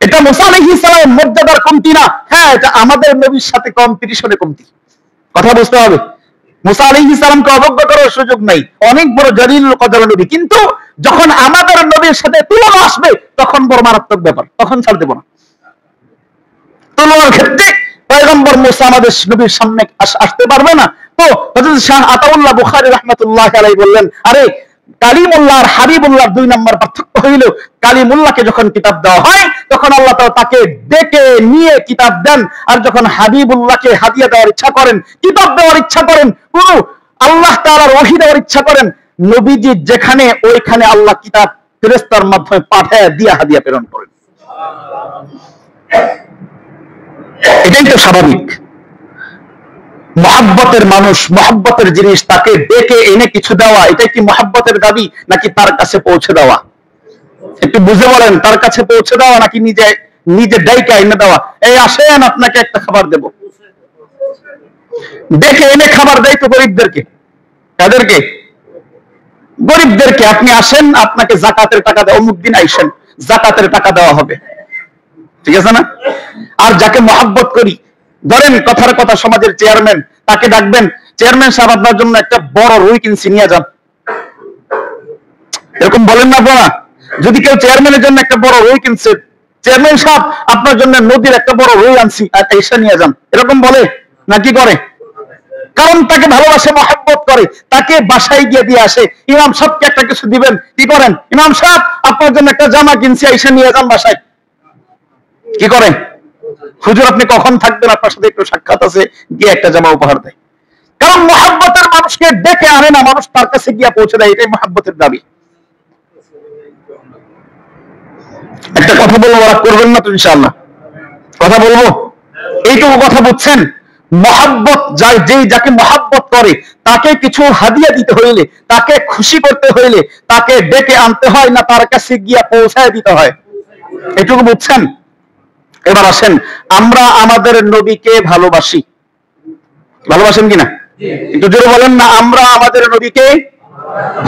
এটা মুসা আলাইহিস সালামের মর্যাদার কমতি না, হ্যাঁ এটা আমাদের নবীর সাথে কম্পিটিশনে কমতি। কথা বুঝতে হবে। মুসা আলাইহিস সালামকে অবজ্ঞা করার সুযোগ নাই, অনেক বড় জলিলুল কদর নবী, কিন্তু যখন আমাদের নবীর সাথে তুলনা আসবে তখন বড় মারাত্মক ব্যাপার, তখন ছাড় দেব না। তুলনার ক্ষেত্রে পয়গম্বর মুসা আমাদের নবীর সামনে আসতে পারবে না। তো হযরত শাহ আতাউল্লাহ বুখারী রাহমাতুল্লাহি আলাইহি বললেন, আরে কালিমুল্লাহ আর হাবিবুল্লাহর 2 নম্বর পার্থক্য হইল, কালিমুল্লাহকে যখন কিতাব দেওয়া হয় তখন আল্লাহ তাআলা তাকে ডেকে নিয়ে কিতাব দেন, আর যখন হাবিবুল্লাহকে হাদিয়া দেওয়ার ইচ্ছা করেন, কিতাব দেওয়ার ইচ্ছা করেন, পুরো আল্লাহ তাআলার ওহী দেওয়ার ইচ্ছা করেন, নবীজি যেখানে ওইখানে আল্লাহ কিতাব ফেরেশতার মাধ্যমে পাঠায় দিয়ে হাদিয়া প্রেরণ করেন। এটাই তো স্বাভাবিক। মহব্বতের মানুষ, মহব্বতের জিনিস, তাকে ডেকে এনে কিছু দেওয়া, এটাই কি মহব্বতের দাবি নাকি তার কাছে পৌঁছে দেওয়া? একটু বুঝে বলেন, তার কাছে পৌঁছে দেওয়া নাকি নিজে ডেকে এনে দেওয়া? এই আসেন আপনাকে একটা খাবার দেব, ডেকে এনে খাবার দেয় তো গরিবদেরকে, তাদেরকে গরিবদেরকে, আপনি আসেন আপনাকে যাকাতের টাকা দেওয়া, অমুক দিন আইসেন যাকাতের টাকা দেওয়া হবে, ঠিক আছে না? আর যাকে মহব্বত করি, ধরেন কথার কথা সমাজের চেয়ারম্যান, তাকে ডাকবেন, চেয়ারম্যান সাহেব আপনার জন্য একটা বড় রুই কিনছি নিয়ে যান, এরকম বলেন না আপনারা? যদি কেউ চেয়ারম্যানের জন্য একটা বড় রুই কিনছে, চেয়ারম্যান সাহেব আপনার জন্য নদীর একটা বড় রুই আনছি আর এসে নিয়ে যান, এরকম বলে না? কি করে? কারণ তাকে ভালোবাসে, মহব্বত করে, তাকে বাসায় গিয়ে দিয়ে আসে। ইমাম সাহেবকে একটা কিছু দিবেন, কি করেন? ইমাম সাহেব আপনার জন্য একটা জামা কিনছি, এসে নিয়ে যান বাসায়, কি করেন? হুজুর আপনি কখন থাকবেন, আপনার সাথে একটু সাক্ষাৎ আছে, গিয়ে একটা জামা উপহার দেয়। কারণ মহব্বতের মানুষকে ডেকে আনে না, মানুষ তার কাছে গিয়ে পৌঁছে দেয়, এটাই মহব্বতের দাবি। একটা কথা বলবো, ওরা করবেন না তো ইনশাআল্লাহ? কথা বলবো, এইটুকু কথা বুঝছেন? মহব্বত, যাকে মহব্বত করে তাকে কিছু হাদিয়া দিতে হইলে, তাকে খুশি করতে হইলে তাকে ডেকে আনতে হয় না তার কাছে গিয়া পৌঁছায় দিতে হয়? এটুকু বুঝছেন? এবার আসেন, আমরা আমাদের নবীকে ভালোবাসি, ভালোবাসেন কিনা? একটু জোরে বলেন না, আমরা আমাদের নবীকে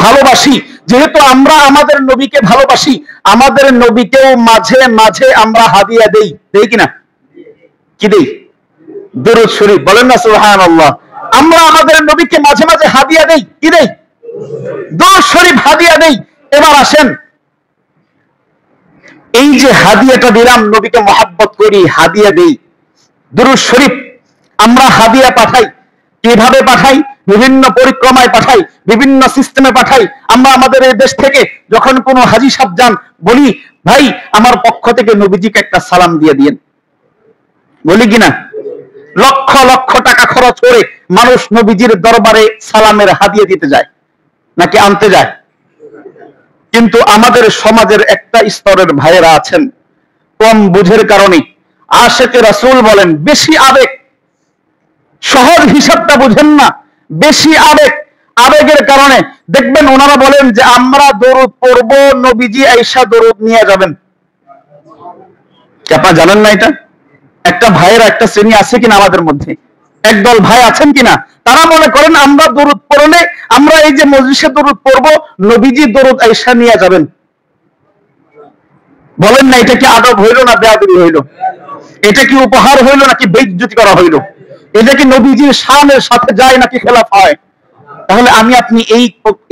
ভালোবাসি। যেহেতু আমরা আমাদের নবীকে ভালোবাসি, আমাদের নবীকেও মাঝে মাঝে আমরা হাদিয়া দেই কিনা? কি দেই? দুরূদ শরীফ, বলেন না সুবহানাল্লাহ। আমরা আমাদের নবীকে মাঝে মাঝে হাদিয়া দেই, কি দেই? দুরূদ শরীফ হাদিয়া দেই। এবার আসেন, এই যে হাদিয়াটা দিলাম, নবীকে মহব্বত করি, হাদিয়া দেই, দুরূদ শরীফ আমরা হাদিয়া পাঠাই, কিভাবে পাঠাই? বিভিন্ন পরিক্রমায় পাঠাই, বিভিন্ন সিস্টেমে পাঠাই। আমরা আমাদের এই দেশ থেকে যখন কোনো হাজী সাহেব যান, বলি ভাই আমার পক্ষ থেকে নবীজিকে একটা সালাম দিয়ে দিয়েন, বলি কিনা? লক্ষ লক্ষ টাকা খরচ করে মানুষ নবীজির দরবারে সালামের হাদিয়া দিতে যায় নাকি আনতে যায়? কিন্তু আমাদের সমাজের একটা স্তরের ভাইয়েরা আছেন, কম বুঝের কারণে আশেকে রাসূল বলেন, বেশি আবেগ, সহজ হিসাবটা বুঝেন না, বেশি আবেগের কারণে দেখবেন ওনারা বলেন যে আমরা দরুদ পড়বো, নবীজি আয়েশা দরুদ নিয়ে যাবেন। কি আপনারা জানেন না এটা? একটা ভাইয়ের একটা শ্রেণী আছে কিনা আমাদের মধ্যে, একদল ভাই আছেন কিনা, তারা মনে করেন আমরা দরুদ পড়লে, আমরা এই যে মজলিসে দরুদ পড়বো, নবীজি দরুদ আয়েশা নিয়ে যাবেন। বলেন না, এটা কি আদব হইল না বেয়াদবি হইল? এটা কি উপহার হইল নাকি বেইজ্জতি করা হইল? এটা কি নবীজির শানের সাথে যায় নাকি খেলাফ হয়? তাহলে আমি আপনি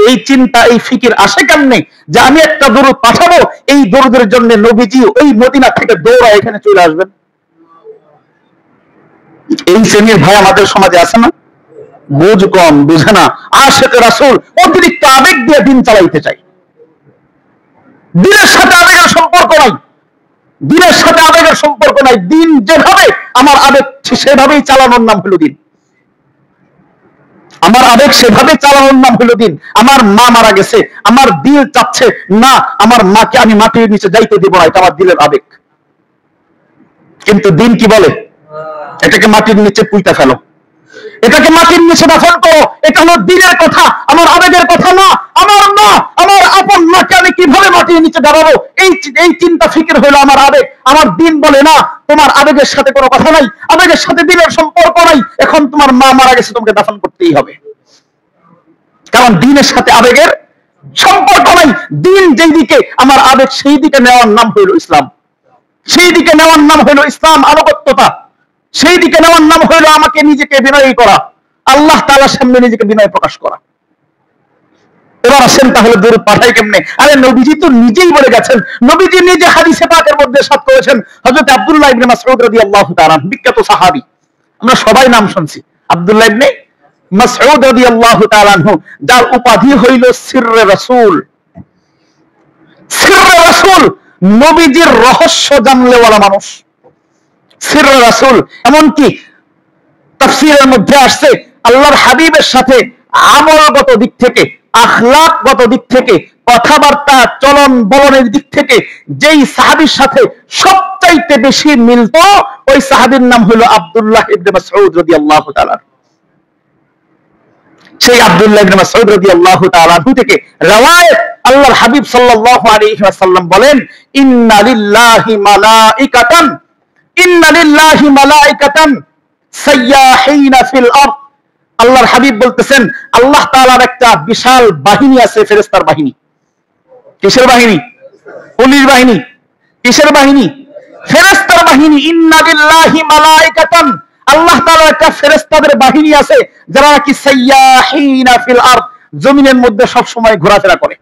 এই চিন্তা, এই ফিকির আসে কেমনে যে আমি একটা দরুদ পাঠাবো, এই দরুদের জন্য নবীজি ওই মদিনা থেকে দৌড়া এখানে চলে আসবেন? এই শ্রেণীর ভাই আমাদের সমাজে আছে না? বুঝ কম, বুঝে না, আশিকে রাসূল অতিরিক্ত আবেগ দিয়ে দিন চালাইতে চাই। দিনের সাথে আবেগের সম্পর্ক নাই, দিনের সাথে আবেগের সম্পর্ক নাই। দিন যেভাবে আমার আবেগ সেভাবেই চালানোর নাম হলো দিন। আমার আবেগ সেভাবে চালানোর নাম হলো দিন। আমার মা মারা গেছে, আমার দিল চাচ্ছে না আমার মাকে আমি মাটির নিচে যাইতে দিব না, এটা আমার দিলের আবেগ। কিন্তু দিন কি বলে? এটাকে মাটির নিচে পুঁইতা ফেলো, এটাকে মাটির নিচে দাফন করো। এটা হলো দিনের কথা, আমার আবেগের কথা না। আমার মা, আমার আপন মাকে আমি কিভাবে মাটির নিচে দাঁড়াবো, এই চিন্তা ফিকির হলো আমার আবেগ। আমার দিন বলে না, তোমার আবেগের সাথে কোনো কথা নাই, আবেগের সাথে দিনের সম্পর্ক নাই। এখন তোমার মা মারা গেছে, তোমাকে দাফন করতেই হবে, কারণ দিনের সাথে আবেগের সম্পর্ক নাই। দিন যেই দিকে, আমার আবেগ সেই দিকে নেওয়ার নাম হইল ইসলাম। সেই দিকে নেওয়ার নাম হইল ইসলাম, আনুগত্যতা। সেই দিকে নেওয়ার নাম হইল আমাকে নিজেকে বিনয়ী করা, আল্লাহ তাআলার সামনে নিজেকে বিনয় প্রকাশ করা। এবার আসেন তাহলে দরুদ পাঠাই কেমনে? আরে নবীজি তো নিজেই বলে গেছেন, নবীজি নিজে হাদিসে পাকের মধ্যে সাত করেছেন। হযরত আব্দুল্লাহ ইবনে মাসউদ রাদিয়াল্লাহু তাআলা, বিখ্যাত সাহাবী, আমরা সবাই নাম শুনছি, আব্দুল্লাহ ইবনে মাসউদ রাদিয়াল্লাহু তাআলা আনহু, যার উপাধি হইল সিররে রাসূল। সিররে রাসূল, নবীজির রহস্য জানলেওয়ালা মানুষ, সিররে রাসূল। এমনকি তাফসীরের মধ্যে আসছে আল্লাহর হাবিবের সাথে আমলগত দিক থেকে, আখলাকগত দিক থেকে, কথাবার্তা চলন বলনের দিক থেকে যেই সাহাবীর সাথে সবচাইতে বেশি মিলতো, ওই সাহাবীর নাম হলো আব্দুল্লাহ ইবনে মাসউদ রাদিয়াল্লাহু তাআলা। সেই আব্দুল্লাহ ইবনে মাসউদ রাদিয়াল্লাহু তাআলা থেকে রওয়ায়াত, আল্লাহর হাবিব সাল্লাল্লাহু আলাইহি ওয়াসাল্লাম বলেন, ইন্না লিল্লাহি মালাইকাতান, ইন্না লিল্লাহি মালাইকাতান সাইয়াহিনা ফিল আরদ। আল্লাহর হাবিব বলতেছেন, আল্লাহ তাআলার একটা বিশাল বাহিনী আছে, ফেরেশতার বাহিনী। কিসের বাহিনী? পুলিশ বাহিনী। কিসের বাহিনী? ফেরেশতার বাহিনী। ইন্না লিল্লাহি মালাইকাতান, আল্লাহ তাআলার একটা ফেরেশতাদের বাহিনী আছে, যারা কি সাইয়াহিনা ফিল আরদ, জমিনের মধ্যে সব সময় ঘোরাফেরা করে,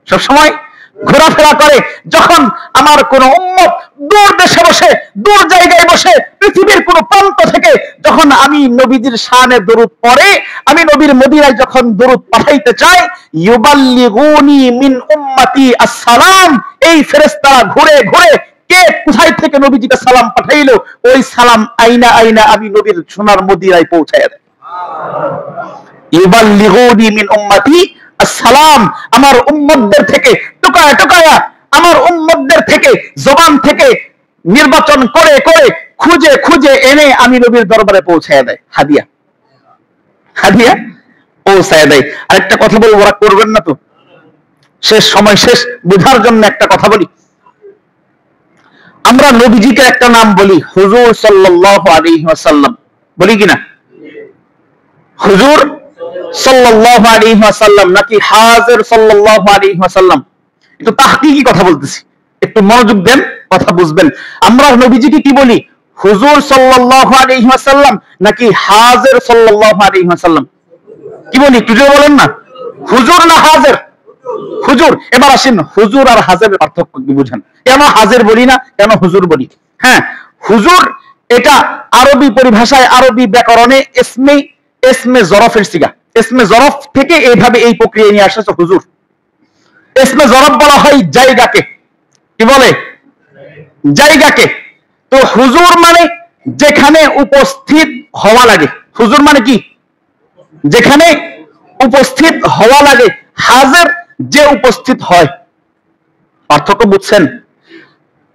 সব সময় ঘোরাফেরা করে। যখন আমার কোন উম্মত দূর দেশে বসে, দূর জায়গায় বসে, পৃথিবীর কোন প্রান্ত থেকে যখন আমি নবীজির শানে দরুদ পড়ে, আমি নবীর মদিনায় যখন দরুদ পাঠাইতে চাই, ইউবাল্লিগুনি মিন উম্মতি আসসালাম, এই ফেরেশতারা ঘুরে ঘুরে কে কোথায় থেকে নবীজিকে সালাম পাঠাইলো, ওই সালাম আইনা আইনা আমি নবীর সোনার মদিনায় পৌঁছায় দেয়। ইউবাল্লিগুনি মিন উম্মতি আসসালাম, আমার উম্মতদের থেকে টুকায়া টুকায়া, আমার উম্মতদের থেকে জবান থেকে নির্বাচন করে করে খুঁজে খুঁজে এনে আমি নবীর দরবারে পৌঁছায় দেয়। হাদিয়া, হাদিয়া পৌঁছায় দেয়। আরেকটা কথা বলবো, ওরা করবেন না তো, শেষ সময় শেষ বোঝার জন্য একটা কথা বলি। আমরা নবীজিকে একটা নাম বলি, হুজুর সাল্লাল্লাহু আলাইহি ওয়াসাল্লাম, বলি কিনা? হুজুর সাল্লাল্লাহু আলাইহি ওয়াসাল্লাম নাকি হাজির সাল্লাল্লাহু আলাইহি ওয়াসাল্লাম? একটু তাহকিকি কথা বলতেছি, একটু মনোযোগ দেন, কথা বুঝবেন। আমরা নবীজিকে কি বলি? হুজুর সাল্লাল্লাহু আলাইহি ওয়াসাল্লাম নাকি হাজির সাল্লাল্লাহু আলাইহি ওয়াসাল্লাম? কি বলি একটু জোরে বলেন না, হুজুর না হাজির? হুজুর। এবার আসেন হুজুর আর হাজিরের পার্থক্য কি বুঝেন। কেন হাজির বলি না, কেন হুজুর বলি? হ্যাঁ, হুজুর এটা আরবি পরিভাষায়, আরবি ব্যাকরণে ইসমে জরফের সিগা, ইসমে জরফ থেকে এইভাবে এই প্রক্রিয়া নিয়ে আসছে হুজুর। ইসমে জরফ বলা হয় জায়গাকে, কি বলে? জায়গাকে। তো হুজুর মানে যেখানে উপস্থিত হওয়া লাগে, হুজুর মানে কি? যেখানে উপস্থিত হওয়া লাগে। হাজির যে উপস্থিত হয়। পার্থক্য বুঝছেন?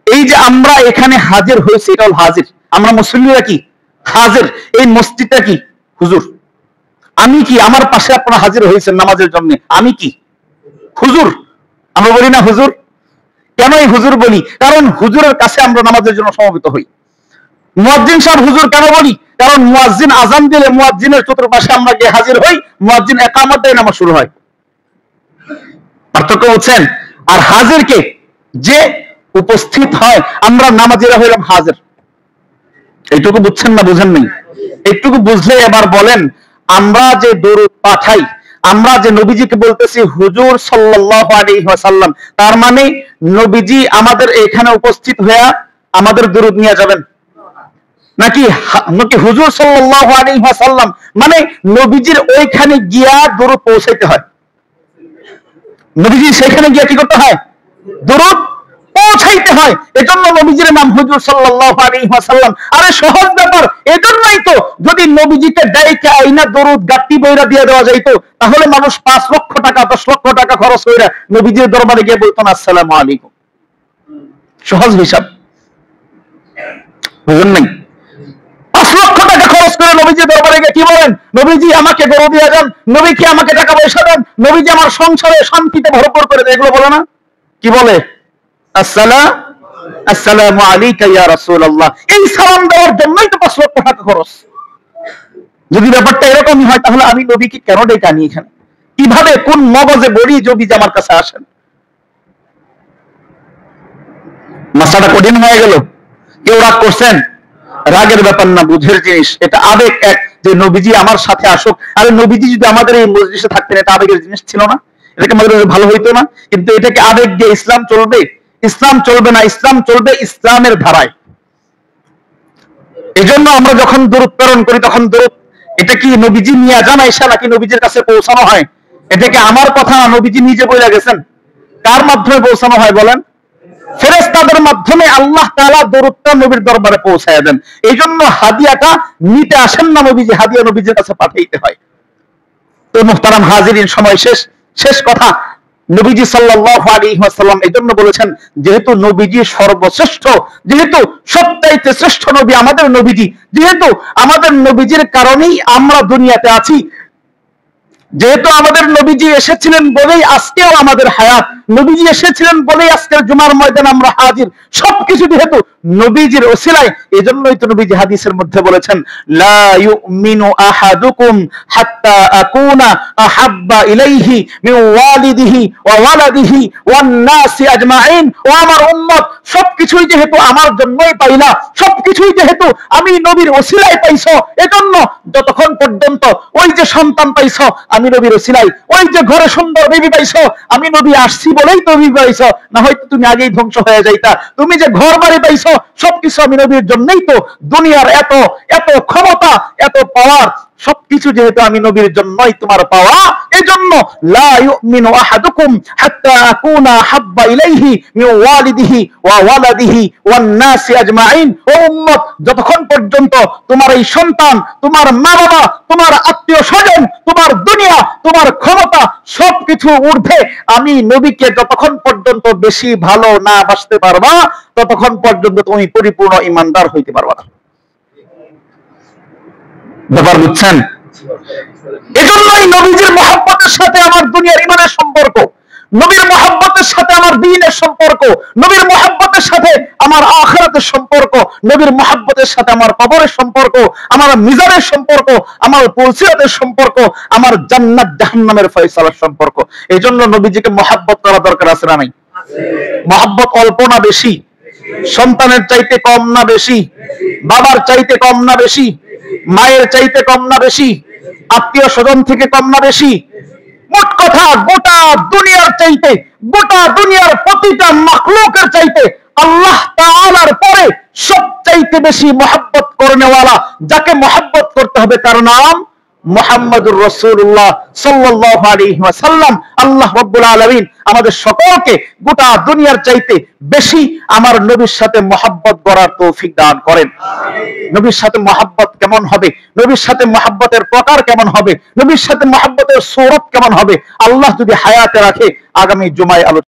এই যে আমরা এখানে হাজির হয়েছি, এটা হল হাজির। আমরা মুসলিমরা কি? হাজির। এই মসজিদটা কি? হুজুর। আমি কি? আমার পাশে আপনারা হাজির হয়েছেন নামাজের জন্য, আমি কি? হুজুর। আমরা বলি না হুজুর? কেন এই হুজুর বলি? কারণ হুজুরের কাছে আমরা নামাজের জন্য সমবেত হই। মুয়াজ্জিন সাহেব হুজুর কেন বলি? কারণ মুয়াজ্জিন আযান দিলে মুয়াজ্জিনের চতুর্পাশে আমরা গিয়ে হাজির হই, মুয়াজ্জিন ইকামত দেয়, নামাজ শুরু হয়। পার্থক্য বুঝছেন? আর হাজির কে? যে উপস্থিত হয়, আমরা নামাজিরা হইলাম হাজির। এইটুকু বুঝছেন না বুঝেন নাই? এইটুকু বুঝলে এবার বলেন, আমরা যে দরুদ পাঠাই, আমরা যে নবীজিকে বলতেছি হুজুর সাল্লাল্লাহু আলাইহি ওয়াসাল্লাম, তার মানে নবীজি আমাদের এখানে উপস্থিত হয়ে আমাদের দরুদ নিয়ে যাবেন নাকি নাকি হুজুর সাল্লাল্লাহু আলাইহি ওয়াসাল্লাম মানে নবীজির ওইখানে গিয়া দরুদ পৌঁছাইতে হয়? নবীজি সেখানে গিয়া কি করতে হয়? দরুদ পৌঁছাইতে হয়। এজন্য নবীজির নাম হুজুর সাল্লাল্লাহু আলাইহি ওয়াসাল্লাম। আরে সহজ ব্যাপার। এজন্যই তো যদি নবীজিকে ডাইকে আইনা দরুদ গাট্টি বইরা দিয়ে দেওয়া যাইতো, তাহলে মানুষ 5 লক্ষ টাকা 10 লক্ষ টাকা খরচ কইরা নবীজির দরবারে গিয়ে বলতেন আসসালামু আলাইকুম। সহজ হিসাব, বুঝেন নাই? 5 লক্ষ টাকা খরচ করে নবীজির দরবারে গিয়ে কি বলেন? নবীজি আমাকে গরু দিয়ে যান, নবীজি আমাকে টাকা পয়সা দেন, নবীজি আমার সংসারে শান্তিতে ভরপুর করে দেন। এগুলো বলে না? কি বলে? আসসালামু আলাইকা ইয়া রাসূলুল্লাহ। এই সালাম দেওয়ার জন্যই তো 5 লক্ষ টাকা খরচ। যদি ব্যাপারটা এরকমই হয়, তাহলে আমি নবীকে কেন ডেকে আনি এখানে? কিভাবে, কোন মগজে বড়ি নবী আমার কাছে আসেন? মাসাটা কঠিন হয়ে গেল। কেউ রাগ করছেন? রাগের ব্যাপার না, বুঝের জিনিস। এটা আবেগ এক, যে নবীজি আমার সাথে আসুক। আরে নবীজি যদি আমাদের এই মজলিসে থাকতেন, এটা আবেগের জিনিস ছিল না? এটাকে আমাদের ভালো হইতো না? কিন্তু এটাকে আবেগ দিয়ে ইসলাম চলবে? ইসলাম চলবে না। ইসলাম চলবে ইসলামের ধারায়। এজন্য আমরা যখন দরুদ প্রেরণ করি, তখন দরুদ এটা কি নবীজি নিয়ে যান আয়েশা, নাকি নবীজির কাছে পৌঁছানো হয়? এটাকে আমার কথা না, নবীজি নিজে বলে গেছেন। কার মাধ্যমে পৌঁছানো হয় বলেন? ফেরেশতাদের মাধ্যমে আল্লাহ তাআলা দরুদটা নবীর দরবারে পৌঁছায় দেন। এইজন্য হাদিয়াটা নিতে আসেন না নবীজি, হাদিয়া নবীজির কাছে পাঠাইতে হয়। তো মুহতারাম হাজিরিন, সময় শেষ। শেষ কথা, নবীজি সাল্লাল্লাহু আলাইহি ওয়াসাল্লাম এজন্য বলেছেন, যেহেতু নবীজি সর্বশ্রেষ্ঠ, যেহেতু সবচাইতে শ্রেষ্ঠ নবী আমাদের নবীজি, যেহেতু আমাদের নবীজির কারণেই আমরা দুনিয়াতে আছি, যেহেতু আমাদের নবীজি এসেছিলেন বলেই আজকেও আমাদের হায়াত, নবীজি এসেছিলেন বলেই আজকের জুমার ময়দানে আমরা হাজির, সবকিছু যেহেতু নবীজির ওসিলায়, এজন্যই তো নবীজি হাদিসের মধ্যে বলেছেন, লা ইউমিনু আহাদুকুম হাত্তা আকুনা আহাব্বা ইলাইহি মিন ওয়ালিদিহি ওয়া ওয়ালাদিহি ওয়ান নাসি আজমাইন। ও আমার উম্মত, সবকিছুই যেহেতু আমার জন্যই পাইলা, সবকিছুই যেহেতু আমি নবীর ওসিলায় পাইছো, এজন্য যতক্ষণ পর্যন্ত ওই যে সন্তান পাইছো আমি নবীর ওসিলায়, ওই যে ঘরে সুন্দর বিবি পাইছো আমি নবী আসছি বলেই তো বিবি পাইছো, না হয়তো তুমি আগেই ধ্বংস হয়ে যাইতা। তুমি যে ঘর বাড়ি পাইছো সবকিছু আমি নবীর জন্যই তো। দুনিয়ার এত এত ক্ষমতা, এত পাওয়ার, সবকিছু যেহেতু আমি নবীর জন্যই তোমার পাওয়া, এজন্য লা ইউমিনু আহাদুকুম হাত্তা আকুনা হাব্বা ইলাইহি মিন ওয়ালিদিহি ওয়া ওয়ালাদিহি ওয়ান নাসি আজমাইন। ও উম্মত, যতক্ষণ পর্যন্ত তোমার এই সন্তান, তোমার মা বাবা, তোমার আত্মীয় স্বজন, তোমার দুনিয়া, তোমার ক্ষমতা, সবকিছু ঊর্ধ্বে আমি নবীকে যতক্ষণ পর্যন্ত বেশি ভালো না বাসতে পারবা, ততক্ষণ পর্যন্ত তুমি পরিপূর্ণ ঈমানদার হইতে পারবা না। ব্যাপার বুঝছেন? এজন্যই নবীজির মহব্বতের সাথে আমার দুনিয়ার ঈমানের সম্পর্ক, নবীর মহব্বতের সাথে আমার দ্বীনের সম্পর্ক, নবীর মহব্বতের সাথে আমার আখিরাতের সম্পর্ক, নবীর মহব্বতের সাথে আমার কবরের সম্পর্ক, আমার মিজানের সম্পর্ক, আমার পুলসিরাতের সম্পর্ক, আমার জান্নাত জাহান্নামের ফয়সালার সম্পর্ক। এজন্য নবীজিকে মহব্বত করা দরকার আছে না নাই? মহব্বত অল্প না বেশি? সন্তানের চাইতে কম না বেশি? বাবার চাইতে কম না বেশি? মায়ের চাইতে কম না বেশি? আত্মীয় স্বজন থেকে কম না বেশি? মোট কথা গোটা দুনিয়ার চাইতে, গোটা দুনিয়ার প্রতিটা মাখলুকের চাইতে আল্লাহ তাআলার পরে সবচাইতে বেশি মহব্বত করনেওয়ালা, যাকে মহব্বত করতে হবে, তার নাম মুহাম্মদুর রাসূলুল্লাহ সাল্লাল্লাহু আলাইহি ওয়াসাল্লাম। আল্লাহ রাব্বুল আলামিন আমাদের সকলকে গোটা দুনিয়ার চাইতে বেশি আমার নবীর সাথে মহব্বত করার তৌফিক দান করেন। নবীর সাথে মহব্বত কেমন হবে, নবীর সাথে মহব্বতের প্রকার কেমন হবে, নবীর সাথে মহব্বতের সূরত কেমন হবে, আল্লাহ যদি হায়াতে রাখে আগামী জুমায় আলোচনা